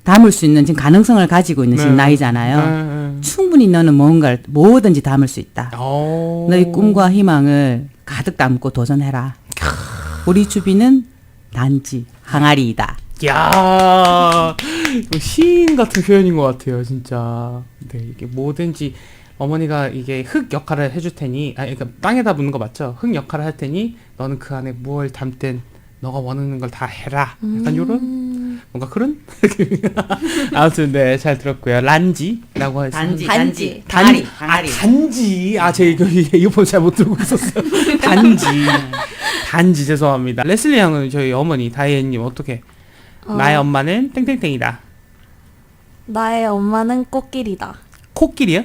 담을 수 있는 지금 가능성을 가지고 있는 지금 나이잖아요. 충분히 너는 뭔가를 뭐든지 담을 수 있다. 너의 꿈과 희망을 가득 담고 도전해라. 우리 주비는 단지 항아리이다. 야, 시인 같은 표현인 것 같아요, 진짜. 네, 이게 뭐든지 어머니가 이게 흙 역할을 해줄 테니, 그러니까 땅에다 묻는 거 맞죠? 흙 역할을 할 테니 너는 그 안에 무엇을 담든 너가 원하는 걸 다 해라. 약간 요런 뭔가 그런 아무튼 네, 잘 들었고요. 란지라고 했습니다. 단지. 단지. 항아리. 단지. 제 이어폰 잘 못 들고 있었어요. 단지 죄송합니다. 레슬리 양은 저희 어머니 다이앤님 어떻게? 나의 엄마는 땡땡땡이다. 나의 엄마는 꽃길이다. 코끼리야?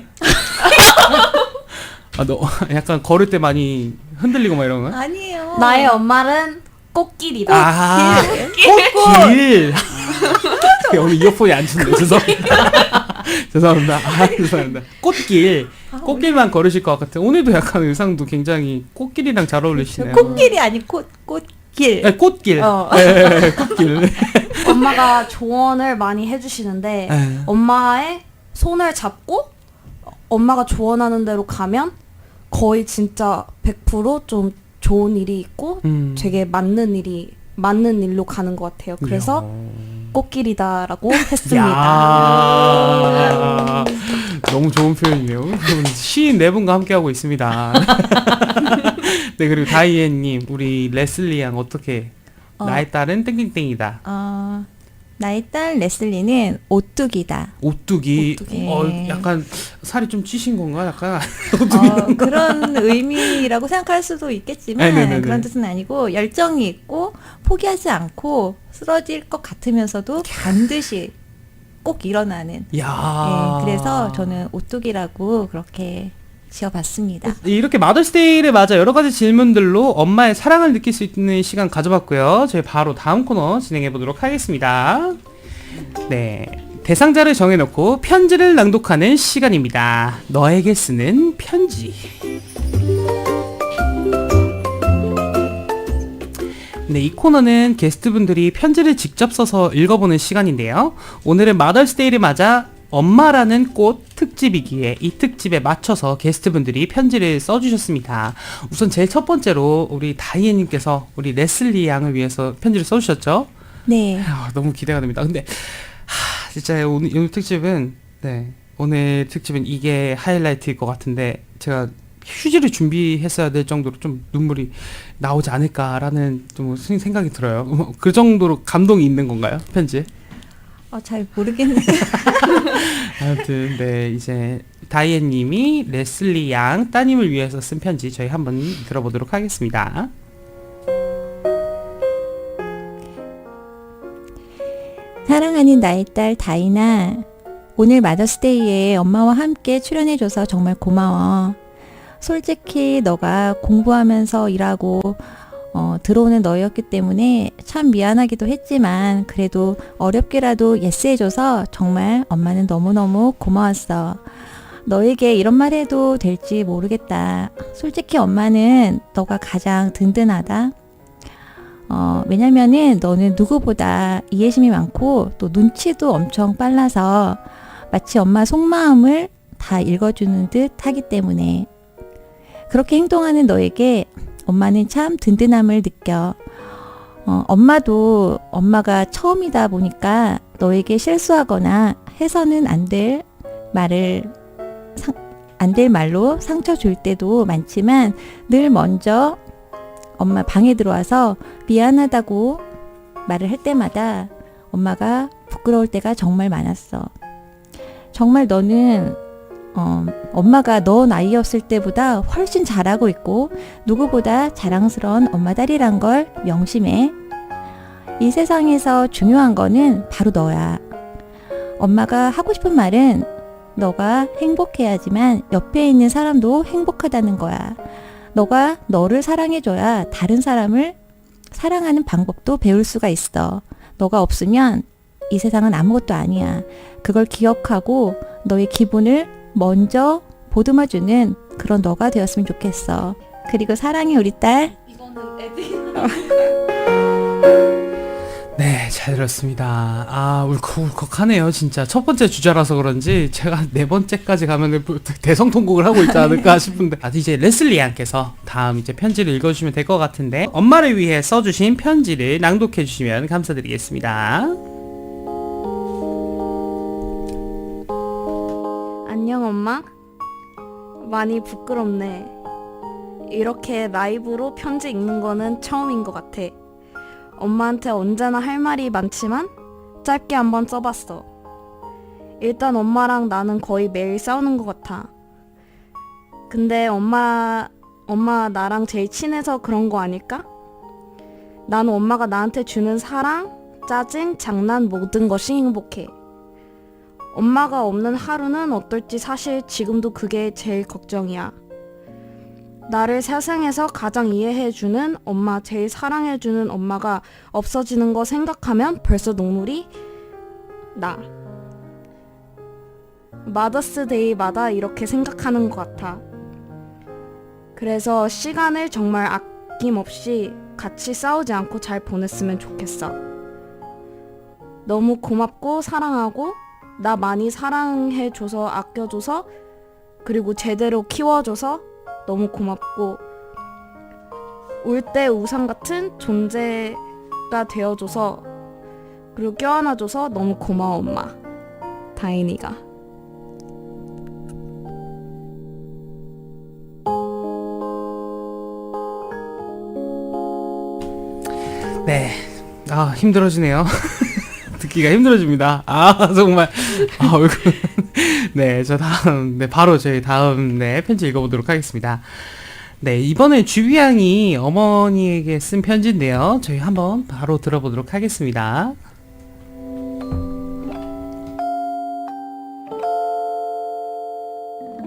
너 약간 걸을 때 많이 흔들리고 막 이런 거야? 아니에요. 나의 엄마는 꽃길이다. 아, 꽃길. 여기 이어폰이 안 좋네. 죄송합니다. 죄송합니다. 죄송합니다. 꽃길만 걸으실 것 같아요. 오늘도 약간 의상도 굉장히 꽃길이랑 잘 어울리시네요. 꽃길이 아니 꽃길. 네, 꽃길. 어. 네, 꽃길. 엄마가 조언을 많이 해주시는데 네. 엄마의 손을 잡고 엄마가 조언하는 대로 가면 거의 진짜 100%좀 좋은 일이 있고 되게 맞는 일로 가는 것 같아요. 그래서 꽃길이다라고 했습니다. 야, 너무 좋은 표현이네요. 시인 네 분과 함께하고 있습니다. 네, 그리고 다이앤님, 우리 레슬리 양 어떻게? 나의 딸은 땡땡땡이다. 나의 딸 레슬리는 오뚜기다. 오뚜기. 오뚜기. 약간 살이 좀 찌신 건가? 약간. 그런 의미라고 생각할 수도 있겠지만 네네네네. 그런 뜻은 아니고 열정이 있고 포기하지 않고 쓰러질 것 같으면서도 반드시 꼭 일어나는. 야. 그래서 저는 오뚜기라고 그렇게 지어봤습니다. 이렇게 마더스데이를 맞아 여러 가지 질문들로 엄마의 사랑을 느낄 수 있는 시간 가져봤고요. 저희 바로 다음 코너 진행해 보도록 하겠습니다. 네, 대상자를 정해놓고 편지를 낭독하는 시간입니다. 너에게 쓰는 편지. 네, 이 코너는 게스트분들이 편지를 직접 써서 읽어보는 시간인데요. 오늘은 마더스데이를 맞아 엄마라는 꽃 특집이기에 이 특집에 맞춰서 게스트분들이 편지를 써주셨습니다. 우선 제일 첫 번째로 우리 다이앤님께서 우리 레슬리 양을 위해서 편지를 써주셨죠? 네. 너무 기대가 됩니다. 근데 진짜 오늘 특집은 오늘 특집은 이게 하이라이트일 것 같은데 제가 휴지를 준비했어야 될 정도로 좀 눈물이 나오지 않을까라는 좀 생각이 들어요. 그 정도로 감동이 있는 건가요? 편지에? 잘 모르겠네요. 아무튼 네, 이제 다이앤님이 레슬리 양 따님을 위해서 쓴 편지 저희 한번 들어보도록 하겠습니다. 사랑하는 나의 딸 다이나, 오늘 마더스데이에 엄마와 함께 출연해줘서 정말 고마워. 솔직히 너가 공부하면서 일하고 들어오는 너였기 때문에 참 미안하기도 했지만 그래도 어렵게라도 예스해줘서 정말 엄마는 너무너무 고마웠어. 너에게 이런 말 해도 될지 모르겠다. 솔직히 엄마는 너가 가장 든든하다. 왜냐면은 너는 누구보다 이해심이 많고 또 눈치도 엄청 빨라서 마치 엄마 속마음을 다 읽어주는 듯 하기 때문에 그렇게 행동하는 너에게 엄마는 참 든든함을 느껴. 엄마도 엄마가 처음이다 보니까 너에게 실수하거나 해서는 안 될 말로 상처 줄 때도 많지만 늘 먼저 엄마 방에 들어와서 미안하다고 말을 할 때마다 엄마가 부끄러울 때가 정말 많았어. 정말 너는 엄마가 너 나이였을 때보다 훨씬 잘하고 있고 누구보다 자랑스러운 엄마 딸이란 걸 명심해. 이 세상에서 중요한 거는 바로 너야. 엄마가 하고 싶은 말은 너가 행복해야지만 옆에 있는 사람도 행복하다는 거야. 너가 너를 사랑해줘야 다른 사람을 사랑하는 방법도 배울 수가 있어. 너가 없으면 이 세상은 아무것도 아니야. 그걸 기억하고 너의 기분을 먼저 보듬어주는 그런 너가 되었으면 좋겠어. 그리고 사랑해 우리 딸. 네, 잘 들었습니다. 아, 울컥울컥하네요, 진짜. 첫 번째 주자라서 그런지 제가 네 번째까지 가면 대성통곡을 하고 있지 않을까 싶은데. 이제 레슬리 양께서 다음 이제 편지를 읽어주시면 될 것 같은데, 엄마를 위해 써주신 편지를 낭독해 주시면 감사드리겠습니다. 안녕 엄마? 많이 부끄럽네. 이렇게 라이브로 편지 읽는 거는 처음인 것 같아. 엄마한테 언제나 할 말이 많지만 짧게 한번 써봤어. 일단 엄마랑 나는 거의 매일 싸우는 것 같아. 근데 엄마 나랑 제일 친해서 그런 거 아닐까? 나는 엄마가 나한테 주는 사랑, 짜증, 장난 모든 것이 행복해. 엄마가 없는 하루는 어떨지 사실 지금도 그게 제일 걱정이야. 나를 세상에서 가장 이해해주는 엄마, 제일 사랑해주는 엄마가 없어지는 거 생각하면 벌써 눈물이 나. 마더스데이마다 이렇게 생각하는 것 같아. 그래서 시간을 정말 아낌없이 같이 싸우지 않고 잘 보냈으면 좋겠어. 너무 고맙고 사랑하고 나 많이 사랑해줘서 아껴줘서 그리고 제대로 키워줘서 너무 고맙고 울 때 우상 같은 존재가 되어줘서 그리고 껴안아줘서 너무 고마워 엄마. 다인이가. 네. 힘들어지네요. 듣기가 힘들어집니다. 정말. 얼굴. 네, 바로 저희 다음, 편지 읽어보도록 하겠습니다. 네, 이번에 주비양이 어머니에게 쓴 편지인데요. 저희 한번 바로 들어보도록 하겠습니다.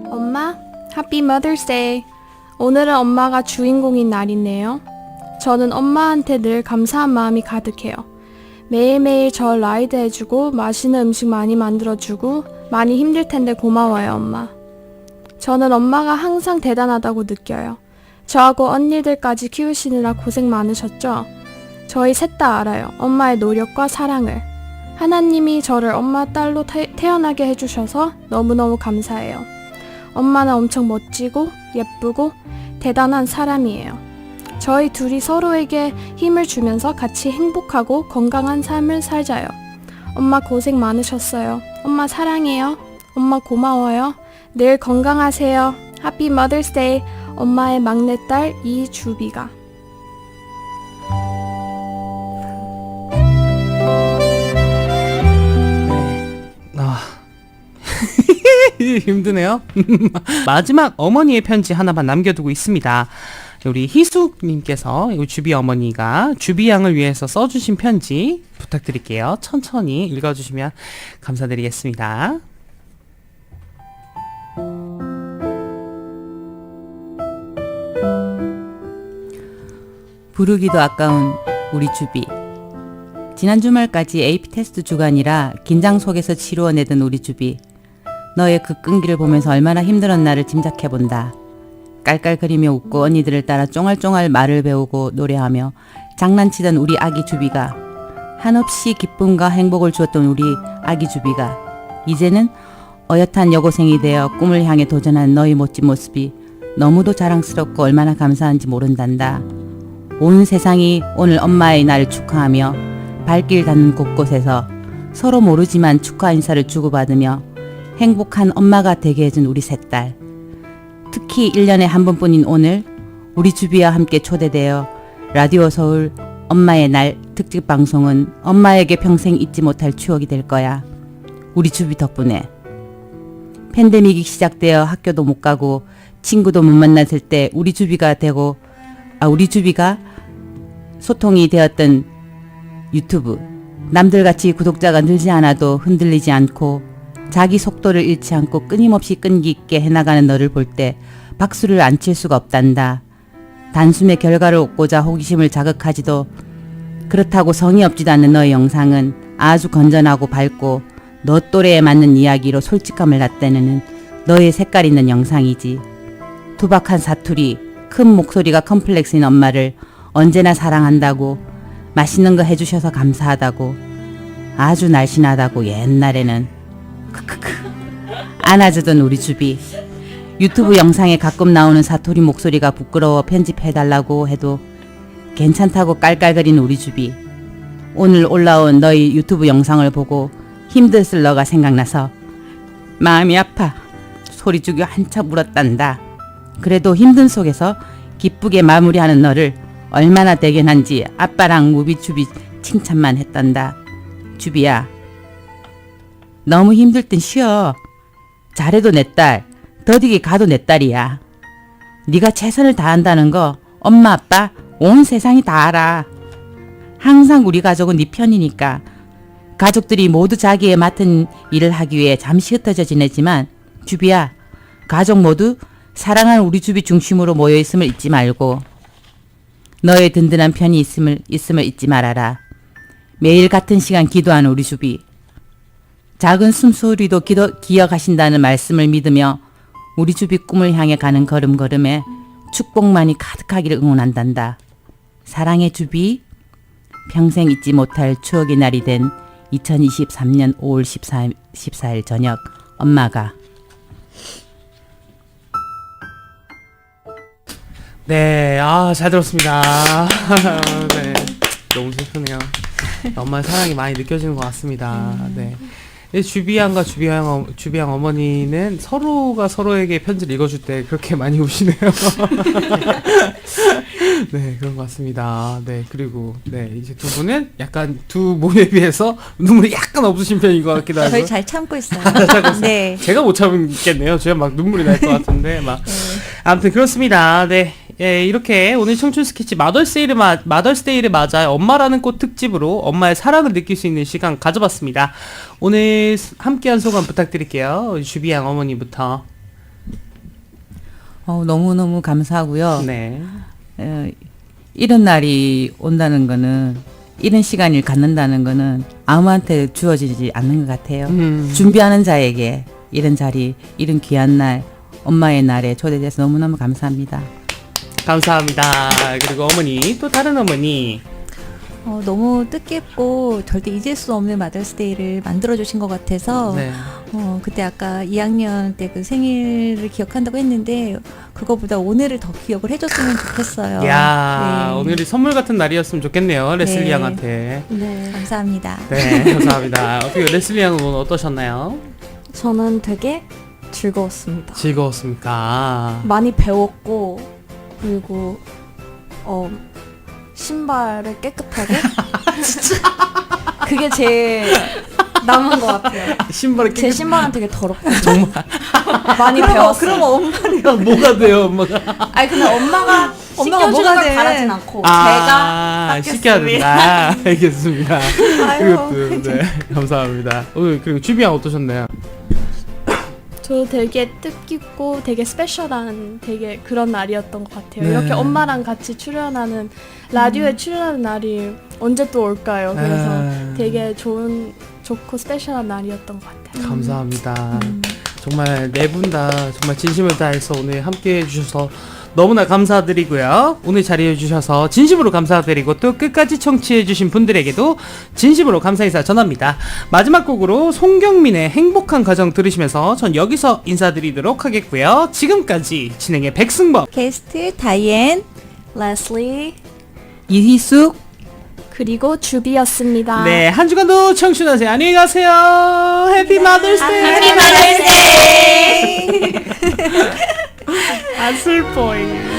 엄마, Happy Mother's Day. 오늘은 엄마가 주인공인 날이네요. 저는 엄마한테 늘 감사한 마음이 가득해요. 매일매일 절 라이드 해주고 맛있는 음식 많이 만들어주고 많이 힘들 텐데 고마워요, 엄마. 저는 엄마가 항상 대단하다고 느껴요. 저하고 언니들까지 키우시느라 고생 많으셨죠? 저희 셋 다 알아요. 엄마의 노력과 사랑을. 하나님이 저를 엄마 딸로 태어나게 해주셔서 너무너무 감사해요. 엄마는 엄청 멋지고 예쁘고 대단한 사람이에요. 저희 둘이 서로에게 힘을 주면서 같이 행복하고 건강한 삶을 살자요. 엄마 고생 많으셨어요. 엄마 사랑해요. 엄마 고마워요. 늘 건강하세요. Happy Mother's Day. 엄마의 막내딸 이주비가. 힘드네요. 마지막 어머니의 편지 하나만 남겨두고 있습니다. 우리 희숙님께서 주비 어머니가 주비 양을 위해서 써주신 편지 부탁드릴게요. 천천히 읽어주시면 감사드리겠습니다. 부르기도 아까운 우리 주비. 지난 주말까지 AP 테스트 주간이라 긴장 속에서 치루어내던 우리 주비. 너의 그 끈기를 보면서 얼마나 힘들었나를 짐작해본다. 깔깔거리며 웃고 언니들을 따라 쫑알쫑알 말을 배우고 노래하며 장난치던 우리 아기 주비가, 한없이 기쁨과 행복을 주었던 우리 아기 주비가 이제는 어엿한 여고생이 되어 꿈을 향해 도전한 너의 멋진 모습이 너무도 자랑스럽고 얼마나 감사한지 모른단다. 온 세상이 오늘 엄마의 날을 축하하며 발길 닿는 곳곳에서 서로 모르지만 축하 인사를 주고받으며 행복한 엄마가 되게 해준 우리 셋딸. 특히 1년에 한 번뿐인 오늘 우리 주비와 함께 초대되어 라디오 서울 엄마의 날 특집 방송은 엄마에게 평생 잊지 못할 추억이 될 거야. 우리 주비 덕분에. 팬데믹이 시작되어 학교도 못 가고 친구도 못 만났을 때 우리 주비가 소통이 되었던 유튜브. 남들같이 구독자가 늘지 않아도 흔들리지 않고 자기 속도를 잃지 않고 끊임없이 끈기 있게 해나가는 너를 볼 때 박수를 안 칠 수가 없단다. 단숨에 결과를 얻고자 호기심을 자극하지도 그렇다고 성의 없지도 않는 너의 영상은 아주 건전하고 밝고 너 또래에 맞는 이야기로 솔직함을 나타내는 너의 색깔 있는 영상이지. 투박한 사투리, 큰 목소리가 컴플렉스인 엄마를 언제나 사랑한다고, 맛있는 거 해주셔서 감사하다고, 아주 날씬하다고 옛날에는 크크크 안아주던 우리 주비. 유튜브 영상에 가끔 나오는 사투리 목소리가 부끄러워 편집해달라고 해도 괜찮다고 깔깔거리는 우리 주비. 오늘 올라온 너희 유튜브 영상을 보고 힘들을 너가 생각나서 마음이 아파 소리 죽여 한참 울었단다. 그래도 힘든 속에서 기쁘게 마무리하는 너를 얼마나 대견한지 아빠랑 무비주비 칭찬만 했단다. 주비야, 너무 힘들 땐 쉬어. 잘해도 내 딸, 더디게 가도 내 딸이야. 네가 최선을 다한다는 거 엄마 아빠 온 세상이 다 알아. 항상 우리 가족은 네 편이니까. 가족들이 모두 자기의 맡은 일을 하기 위해 잠시 흩어져 지내지만 주비야, 가족 모두 사랑하는 우리 주비 중심으로 모여 있음을 잊지 말고 너의 든든한 편이 있음을 잊지 말아라. 매일 같은 시간 기도하는 우리 주비. 작은 숨소리도 기억하신다는 말씀을 믿으며 우리 주비 꿈을 향해 가는 걸음걸음에 축복만이 가득하기를 응원한단다. 사랑의 주비. 평생 잊지 못할 추억의 날이 된 2023년 5월 14일 저녁 엄마가. 네, 잘 들었습니다. 네, 너무 슬프네요. 엄마의 사랑이 많이 느껴지는 것 같습니다. 네. 주비양과 주비양 어머니는 서로가 서로에게 편지를 읽어줄 때 그렇게 많이 우시네요. 네, 그런 것 같습니다. 네, 그리고, 네, 이제 두 분은 약간 두 몸에 비해서 눈물이 약간 없으신 편인 것 같기도 하고. 저희 잘 참고 있어요. 네. 제가 못 참겠네요. 제가 막 눈물이 날 것 같은데, 막. 아무튼 그렇습니다. 네. 예, 이렇게 오늘 청춘 스케치 마더스데이를 맞아 엄마라는 꽃 특집으로 엄마의 사랑을 느낄 수 있는 시간 가져봤습니다. 오늘 함께한 소감 부탁드릴게요. 주비양 어머니부터. 너무너무 감사하고요. 네. 이런 날이 온다는 거는, 이런 시간을 갖는다는 거는 아무한테 주어지지 않는 것 같아요. 준비하는 자에게 이런 자리, 이런 귀한 날, 엄마의 날에 초대돼서 너무너무 감사합니다. 감사합니다. 그리고 어머니, 또 다른 어머니. 너무 뜻깊고 절대 잊을 수 없는 마더스데이를 만들어주신 것 같아서 네. 그때 아까 2학년 때 그 생일을 기억한다고 했는데 그거보다 오늘을 더 기억을 해줬으면 좋겠어요. 야, 네. 오늘이 선물 같은 날이었으면 좋겠네요. 레슬리 네. 양한테. 네. 감사합니다. 네, 감사합니다. 어떻게 레슬리 양은 오늘 어떠셨나요? 저는 되게 즐거웠습니다. 즐거웠습니까? 많이 배웠고 그리고 신발을 깨끗하게 진짜 그게 제일 남은 것 같아요. 신발을 제 신발은 되게 더럽고 정말 많이 배웠어요. 그럼 엄마는 뭐가 돼요, 엄마가? 아니 근데 엄마가 엄마가 씻겨주는 뭐가 걸 돼? 바라진 않고 제가 씻겨야 된다. 알겠습니다. 그것도 네, 감사합니다. 오늘 그리고 주비양 어떠셨나요? 저 되게 뜻깊고 되게 스페셜한 되게 그런 날이었던 것 같아요. 네. 이렇게 엄마랑 같이 출연하는 라디오에 출연하는 날이 언제 또 올까요? 그래서 되게 좋고 스페셜한 날이었던 것 같아요. 감사합니다. 정말 네 분 다 정말 진심을 다해서 오늘 함께 해주셔서 너무나 감사드리고요. 오늘 자리해주셔서 진심으로 감사드리고 또 끝까지 청취해주신 분들에게도 진심으로 감사 인사 전합니다. 마지막 곡으로 송경민의 행복한 가정 들으시면서 전 여기서 인사드리도록 하겠고요. 지금까지 진행의 백승범, 게스트 다이앤, 레슬리 이희숙. 그리고 주비였습니다. 네, 한 주간도 청춘하세요. 안녕히 가세요. 해피 마더스데이. 해피 마더스데이. 안 슬퍼요.